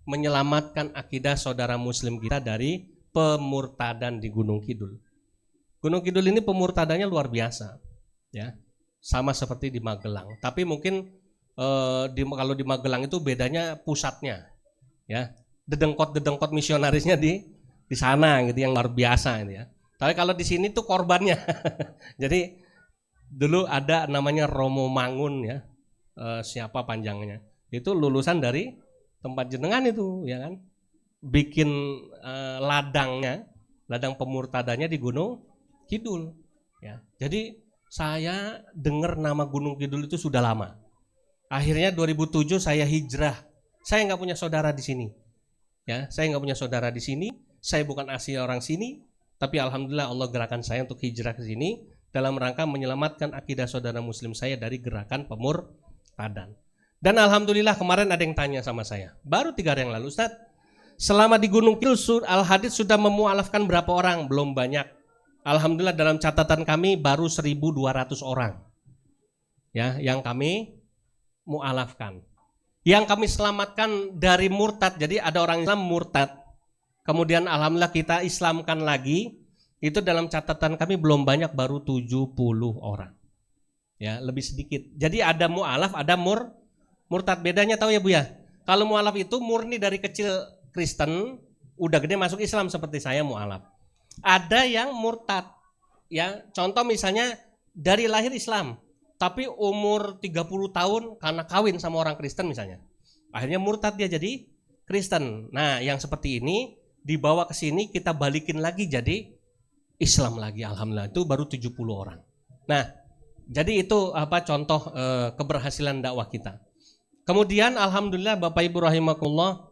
menyelamatkan akidah saudara muslim kita dari pemurtadan di Gunung Kidul. Gunung Kidul ini pemurtadannya luar biasa. Ya. Sama seperti di Magelang. Tapi mungkin kalau di Magelang itu bedanya pusatnya. Ya, dedengkot misionarisnya di sana gitu yang luar biasa gitu ya. Tapi kalau di sini tuh korbannya. Jadi dulu ada namanya Romo Mangun ya, siapa panjangnya? Itu lulusan dari tempat jenengan itu ya kan. Bikin ladang pemurtadannya di Gunung Kidul. Ya, jadi saya dengar nama Gunung Kidul itu sudah lama. Akhirnya 2007 saya hijrah. Saya nggak punya saudara di sini, ya. Saya nggak punya saudara di sini. Saya bukan asli orang sini, tapi alhamdulillah Allah gerakan saya untuk hijrah ke sini dalam rangka menyelamatkan akidah saudara Muslim saya dari gerakan pemurtadan. Dan alhamdulillah kemarin ada yang tanya sama saya, baru 3 hari yang lalu, Ustadz, selama di Gunung Kidul Al Hadid sudah memu'alafkan berapa orang? Belum banyak. Alhamdulillah dalam catatan kami baru 1.200 orang, ya, yang kami mu'alafkan. Yang kami selamatkan dari murtad. Jadi ada orang Islam murtad, kemudian alhamdulillah kita Islamkan lagi. Itu dalam catatan kami belum banyak, baru 70 orang. Ya, lebih sedikit. Jadi ada mu'alaf, ada murtad. Bedanya tahu ya Bu ya? Kalau mu'alaf itu murni dari kecil Kristen, udah gede masuk Islam seperti saya mu'alaf. Ada yang murtad. Ya, contoh misalnya dari lahir Islam, tapi umur 30 tahun karena kawin sama orang Kristen misalnya. Akhirnya murtad dia jadi Kristen. Nah, yang seperti ini dibawa ke sini, kita balikin lagi jadi Islam lagi. Alhamdulillah, itu baru 70 orang. Nah, jadi itu contoh keberhasilan dakwah kita. Kemudian alhamdulillah Bapak Ibu rahimakumullah,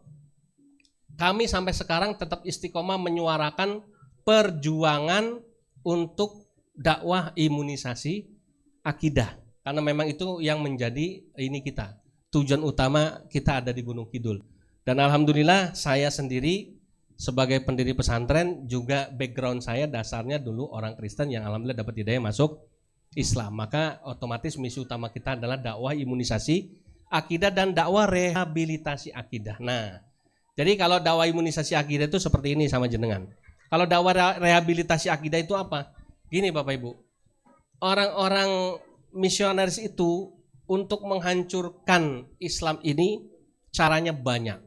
kami sampai sekarang tetap istiqomah menyuarakan perjuangan untuk dakwah imunisasi akidah, karena memang itu yang menjadi ini kita, tujuan utama kita ada di Gunung Kidul. Dan alhamdulillah saya sendiri sebagai pendiri pesantren juga background saya dasarnya dulu orang Kristen yang alhamdulillah dapat hidayah masuk Islam. Maka otomatis misi utama kita adalah dakwah imunisasi akidah dan dakwah rehabilitasi akidah. Nah, jadi kalau dakwah imunisasi akidah itu seperti ini sama jenengan. Kalau dakwah rehabilitasi akidah itu apa? Gini Bapak Ibu, orang-orang misionaris itu untuk menghancurkan Islam ini caranya banyak.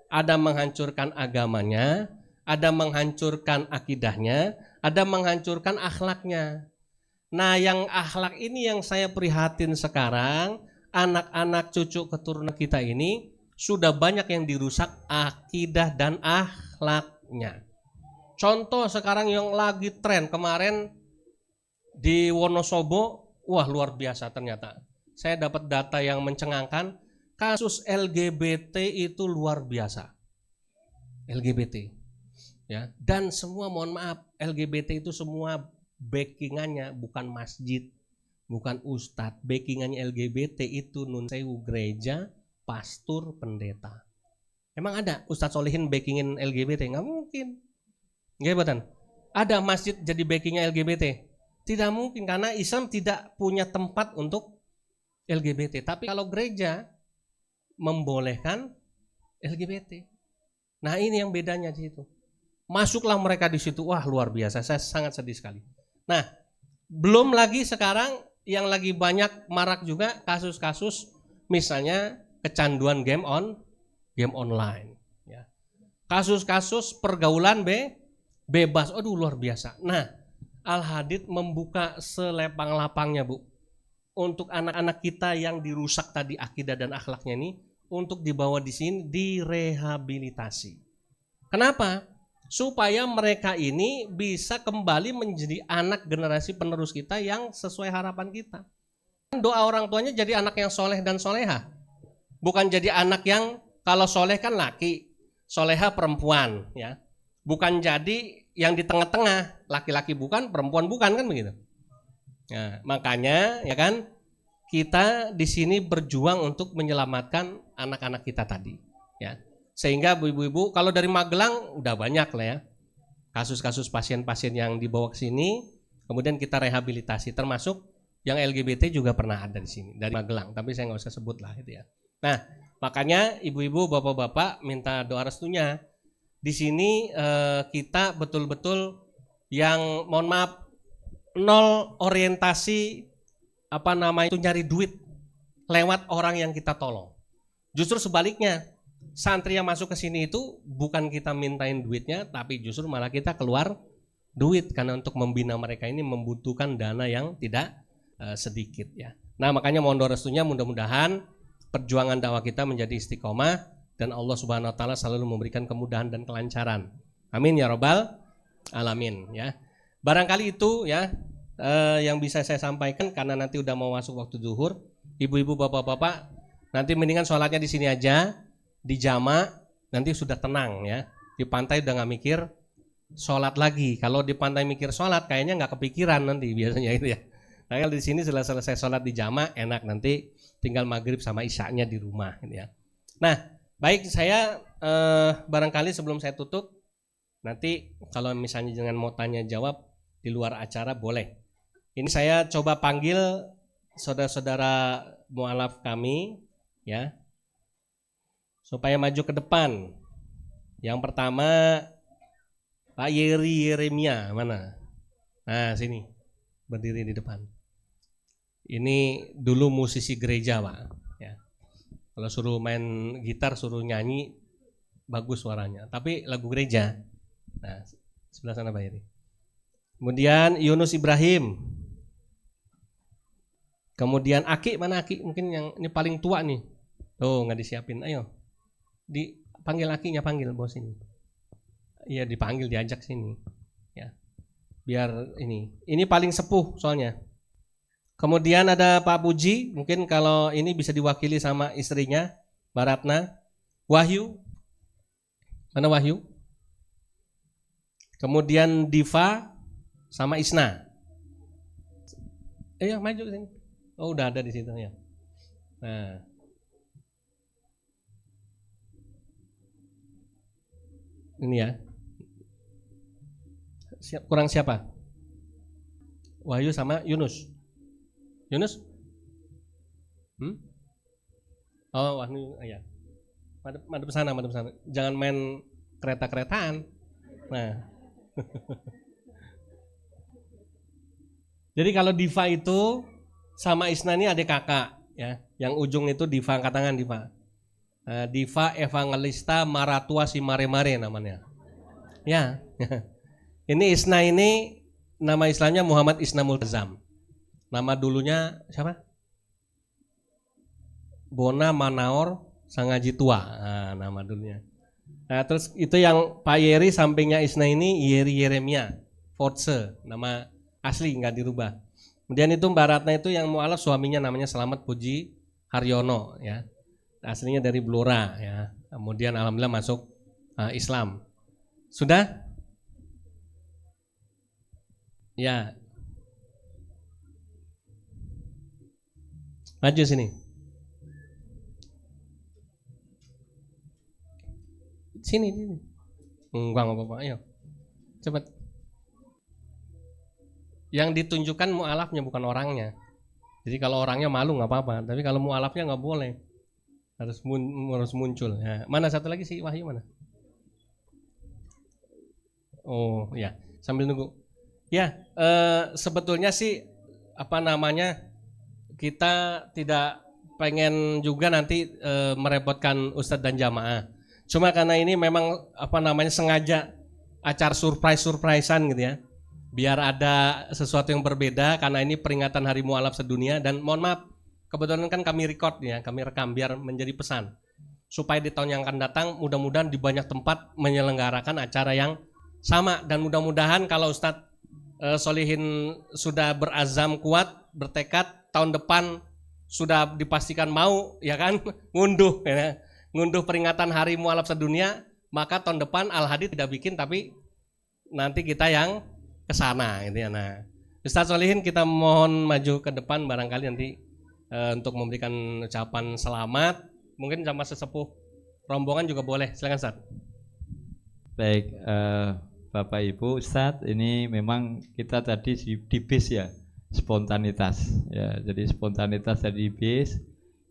Ada menghancurkan agamanya, ada menghancurkan akidahnya, ada menghancurkan akhlaknya. Nah, yang akhlak ini yang saya prihatin sekarang, anak-anak cucu keturunan kita ini sudah banyak yang dirusak akidah dan akhlaknya. Contoh sekarang yang lagi tren kemarin di Wonosobo, wah luar biasa ternyata. Saya dapat data yang mencengangkan, kasus LGBT itu luar biasa. LGBT. Ya, dan semua mohon maaf, LGBT itu semua backingannya bukan masjid, bukan ustadz, backingannya LGBT itu nun sewu gereja, pastor, pendeta. Emang ada ustadz solehin backingin LGBT? Nggak mungkin. Nggak betul. Ada masjid jadi backingnya LGBT? Tidak mungkin karena Islam tidak punya tempat untuk LGBT. Tapi kalau gereja membolehkan LGBT. Nah ini yang bedanya di situ. Masuklah mereka di situ, wah luar biasa. Saya sangat sedih sekali. Nah, belum lagi sekarang yang lagi banyak marak juga kasus-kasus misalnya kecanduan game online. Ya. Kasus-kasus pergaulan bebas, aduh luar biasa. Nah, Al-Hadid membuka selepang-lapangnya Bu, untuk anak-anak kita yang dirusak tadi akidah dan akhlaknya ini, untuk dibawa di sini direhabilitasi. Kenapa? Supaya mereka ini bisa kembali menjadi anak generasi penerus kita yang sesuai harapan kita. Doa orang tuanya jadi anak yang soleh dan soleha. Bukan jadi anak yang kalau soleh kan laki, soleha perempuan. Ya. Bukan jadi yang di tengah-tengah, laki-laki bukan, perempuan bukan kan begitu. Nah, makanya ya kan kita di sini berjuang untuk menyelamatkan anak-anak kita tadi. Ya. Sehingga ibu-ibu kalau dari Magelang udah banyak lah ya kasus-kasus pasien-pasien yang dibawa ke sini, kemudian kita rehabilitasi, termasuk yang LGBT juga pernah ada di sini dari Magelang, tapi saya nggak usah sebut lah itu ya. Nah makanya ibu-ibu bapak-bapak minta doa restunya di sini. Kita betul-betul yang mohon maaf nol orientasi apa namanya itu nyari duit lewat orang yang kita tolong. Justru sebaliknya. Santri yang masuk ke sini itu bukan kita mintain duitnya, tapi justru malah kita keluar duit karena untuk membina mereka ini membutuhkan dana yang tidak sedikit ya. Nah makanya mohon doa restunya mudah-mudahan perjuangan dakwah kita menjadi istiqomah dan Allah Subhanahu Wa Taala selalu memberikan kemudahan dan kelancaran. Amin ya robbal alamin ya. Barangkali itu ya yang bisa saya sampaikan karena nanti udah mau masuk waktu zuhur. Ibu-ibu bapak-bapak nanti mendingan sholatnya di sini aja. Di jama nanti sudah tenang ya. Di pantai udah nggak mikir sholat lagi. Kalau di pantai mikir sholat kayaknya nggak kepikiran nanti biasanya itu ya. Nah kalau di sini setelah selesai sholat di jama enak nanti tinggal maghrib sama isyaknya di rumah gitu ya. Nah baik saya barangkali sebelum saya tutup nanti kalau misalnya jangan mau tanya jawab di luar acara boleh. Ini saya coba panggil saudara-saudara mualaf kami ya. Supaya maju ke depan. Yang pertama Pak Yeri Yeremia mana? Nah sini berdiri di depan. Ini dulu musisi gereja Pak. Ya. Kalau suruh main gitar suruh nyanyi bagus suaranya. Tapi lagu gereja. Nah sebelah sana Pak Yeri. Kemudian Yunus Ibrahim. Kemudian Aki mana Aki? Mungkin yang ini paling tua nih. Tuh nggak disiapin. Ayo. Dipanggil lakinya panggil bos ini. Iya dipanggil diajak sini. Ya. Biar ini paling sepuh soalnya. Kemudian ada Pak Puji, mungkin kalau ini bisa diwakili sama istrinya, Mbak Ratna. Wahyu. Mana Wahyu? Kemudian Diva sama Isna. Ayo maju ke sini. Oh udah ada di situ ya. Nah. Ini ya. Kurang siapa? Wahyu sama Yunus. Yunus? Oh, wah ini ya. Madep sana. Jangan main kereta-keretaan. Nah. Jadi kalau Diva itu sama Isna ini adik kakak ya. Yang ujung itu Diva, angkat tangan Diva. Diva Evangelista Maratua Simare-Mare namanya. Ya. Ini Isna ini nama Islamnya Muhammad Isna Multazam. Nama dulunya siapa? Bona Manaor Sangaji Tua. Nah, nama dulunya. Nah, terus itu yang Pak Yeri sampingnya Isna ini Yeri Yeremia Force, nama asli nggak dirubah. Kemudian itu Mbak Ratna itu yang mualaf suaminya namanya Selamat Puji Haryono ya. Aslinya dari Blora ya. Kemudian alhamdulillah masuk Islam. Sudah? Ya. Maju sini. Sini. Enggak apa-apa, ayo. Cepat. Yang ditunjukkan mu'alafnya bukan orangnya. Jadi kalau orangnya malu nggak apa-apa, tapi kalau mu'alafnya nggak boleh. Harus muncul. Ya. Mana satu lagi sih Wahyu mana? Oh ya, sambil nunggu. Ya, sebetulnya sih apa namanya kita tidak pengen juga nanti merepotkan Ustadz dan jamaah. Cuma karena ini memang apa namanya sengaja acara surprise-surprisean gitu ya. Biar ada sesuatu yang berbeda karena ini peringatan Hari Mu'alaf sedunia dan mohon maaf kebetulan kan kami record ya, kami rekam biar menjadi pesan supaya di tahun yang akan datang mudah-mudahan di banyak tempat menyelenggarakan acara yang sama dan mudah-mudahan kalau Ustadz Solihin sudah berazam kuat, bertekad tahun depan sudah dipastikan mau ya kan ngunduh ya, ngunduh peringatan Hari Mu'alaf sedunia, maka tahun depan Al Hadi tidak bikin tapi nanti kita yang ke sana gitu ya. Nah, Ustaz Solihin kita mohon maju ke depan barangkali nanti untuk memberikan ucapan selamat, mungkin sama sesepuh rombongan juga boleh. Silakan Ustaz. Baik, Bapak Ibu Ustadz, ini memang kita tadi di bis ya, spontanitas ya. Jadi spontanitas dari bis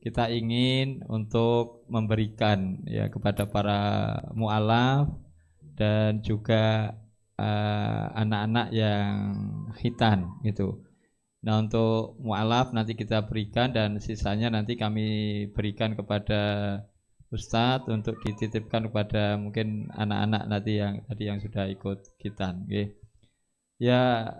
kita ingin untuk memberikan ya kepada para mu'alaf dan juga anak-anak yang khitan gitu. Nah untuk mu'alaf nanti kita berikan dan sisanya nanti kami berikan kepada Ustadz untuk dititipkan kepada mungkin anak-anak nanti yang sudah ikut khitan. Okay. Ya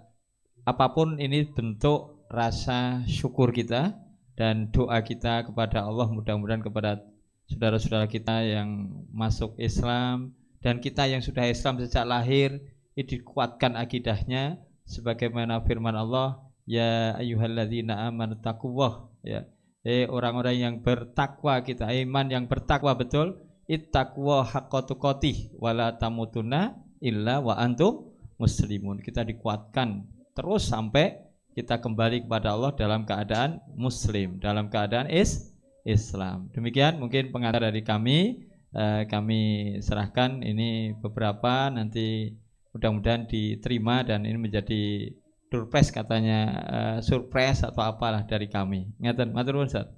apapun ini bentuk rasa syukur kita dan doa kita kepada Allah, mudah-mudahan kepada saudara-saudara kita yang masuk Islam dan kita yang sudah Islam sejak lahir ini dikuatkan akidahnya sebagaimana firman Allah, ya ayyuhalladzina amanu taqullah ya. Orang-orang yang bertakwa, kita iman yang bertakwa betul, ittaqwa haqqa tuqatih wala tamutunna illa wa antum muslimun. Kita dikuatkan terus sampai kita kembali kepada Allah dalam keadaan muslim, dalam keadaan Islam. Demikian mungkin pengantar dari kami serahkan ini beberapa, nanti mudah-mudahan diterima dan ini menjadi surprise katanya, surprise atau apalah dari kami. Ngaten, matur nuwun Ustaz.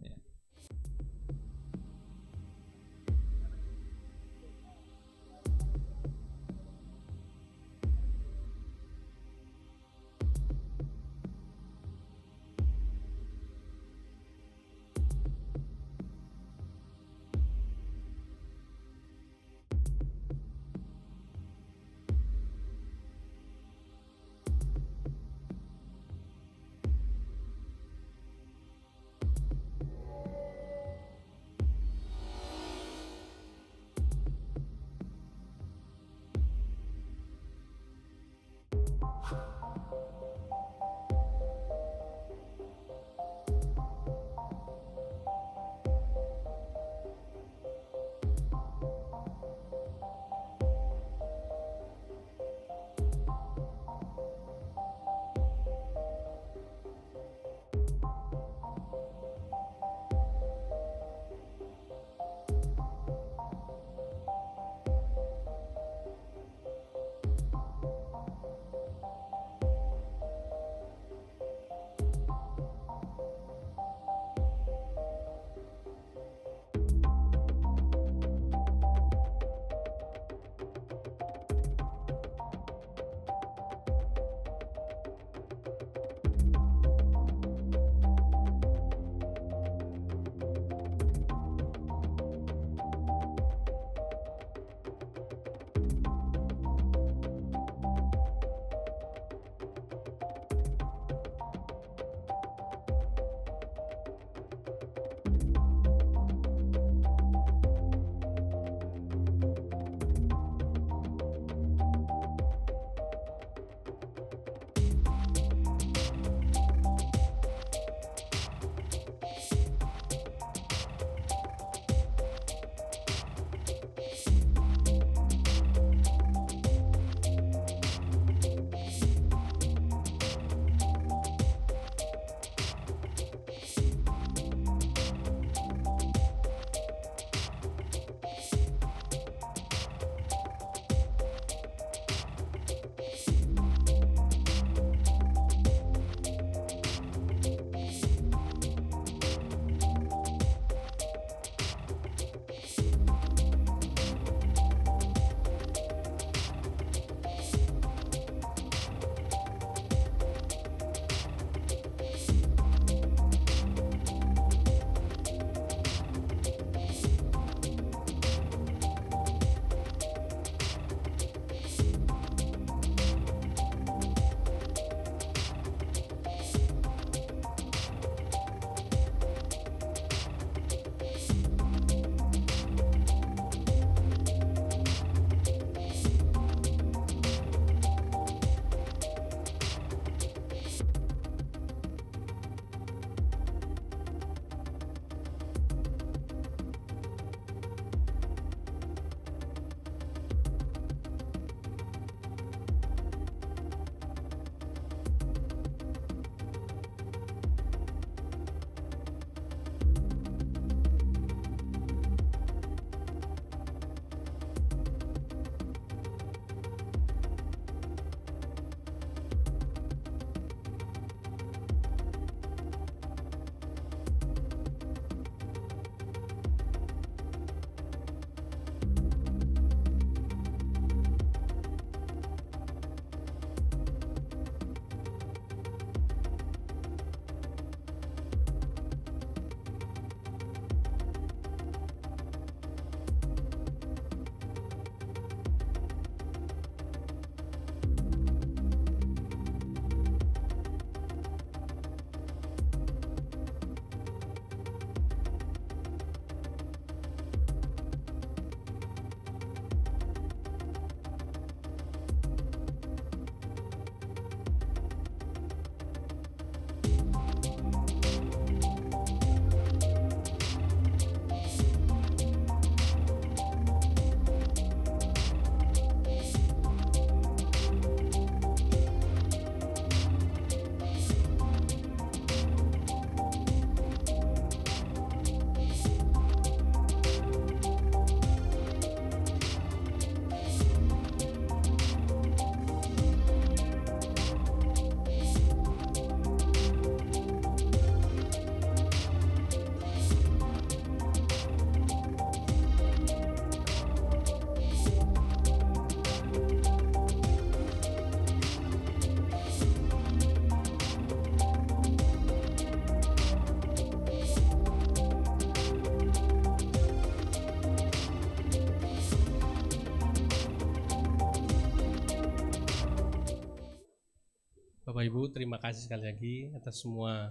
Bapak Ibu, terima kasih sekali lagi atas semua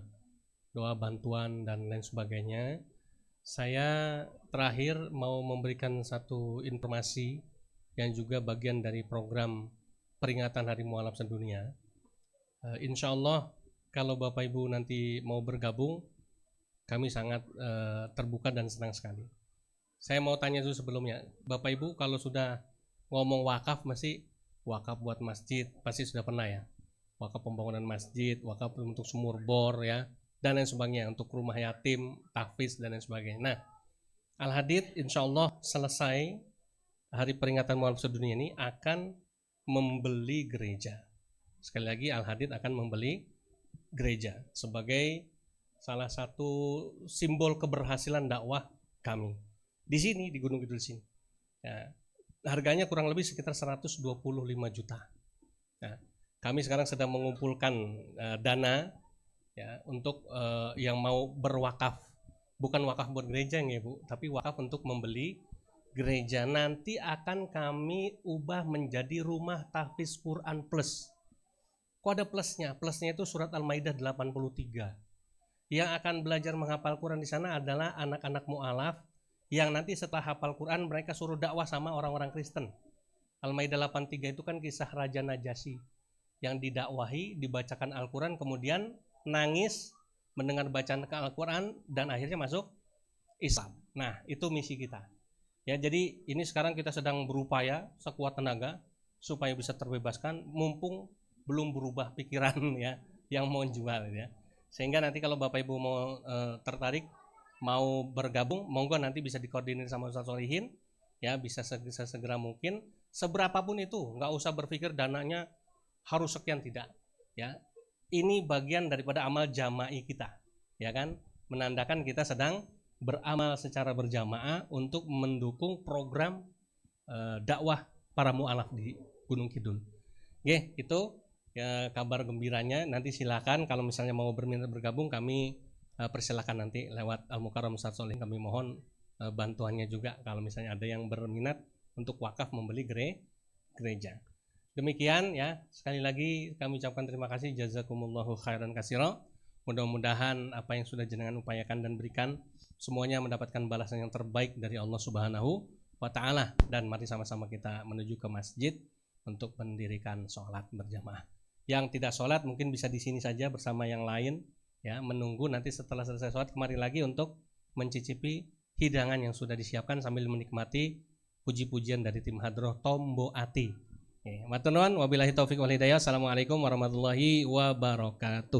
doa, bantuan, dan lain sebagainya. Saya terakhir mau memberikan satu informasi yang juga bagian dari program peringatan Hari Mu'alaf Sedunia. Insya Allah kalau Bapak Ibu nanti mau bergabung, kami sangat terbuka dan senang sekali. Saya mau tanya dulu sebelumnya, Bapak Ibu kalau sudah ngomong wakaf, masih wakaf buat masjid, pasti sudah pernah ya? Wakaf pembangunan masjid, wakaf untuk sumur bor ya, dan lain sebagainya, untuk rumah yatim, tahfiz dan lain sebagainya. Nah, Al-Hadid insya Allah selesai hari peringatan Mu'alaf Sedunia ini akan membeli gereja. Sekali lagi Al-Hadid akan membeli gereja sebagai salah satu simbol keberhasilan dakwah kami di sini di Gunung Kidul sini. Ya, harganya kurang lebih sekitar 125 juta. Nah, kami sekarang sedang mengumpulkan dana ya untuk yang mau berwakaf, bukan wakaf buat gereja ya Bu, tapi wakaf untuk membeli gereja. Nanti akan kami ubah menjadi rumah tahfiz Quran plus. Kok ada plusnya? Plusnya itu surat Al-Maidah 83. Yang akan belajar menghafal Quran di sana adalah anak-anak mu'alaf yang nanti setelah hafal Quran mereka suruh dakwah sama orang-orang Kristen. Al-Maidah 83 itu kan kisah Raja Najasyi yang didakwahi, dibacakan Al-Quran, kemudian nangis mendengar bacaan Al-Quran dan akhirnya masuk Islam. Nah, itu misi kita. Ya, jadi ini sekarang kita sedang berupaya sekuat tenaga supaya bisa terbebaskan, mumpung belum berubah pikiran ya yang mau jual ya. Sehingga nanti kalau Bapak Ibu mau tertarik, mau bergabung, monggo nanti bisa dikoordinir sama Ustaz Solihin ya, bisa segera mungkin. Seberapapun itu, nggak usah berpikir dananya harus sekian, tidak ya. Ini bagian daripada amal jama'i kita ya kan, menandakan kita sedang beramal secara berjamaah untuk mendukung program dakwah para mu'alaf di Gunung Kidul. Oke, itu ya kabar gembiranya. Nanti silakan kalau misalnya mau berminat bergabung, kami persilakan nanti lewat Al-Mukarram Ustaz Solihin. Kami mohon bantuannya juga kalau misalnya ada yang berminat untuk wakaf membeli gereja. Demikian ya, sekali lagi kami ucapkan terima kasih, jazakumullahu khairan katsira. Mudah-mudahan apa yang sudah jenengan upayakan dan berikan semuanya mendapatkan balasan yang terbaik dari Allah Subhanahu wa taala, dan mari sama-sama kita menuju ke masjid untuk mendirikan sholat berjamaah. Yang tidak sholat mungkin bisa di sini saja bersama yang lain ya, menunggu nanti setelah selesai sholat kemari lagi untuk mencicipi hidangan yang sudah disiapkan sambil menikmati puji-pujian dari tim Hadroh Tombo Ati. Matur nuwun, wabillahi taufik wal hidayah. Assalamualaikum warahmatullahi wabarakatuh.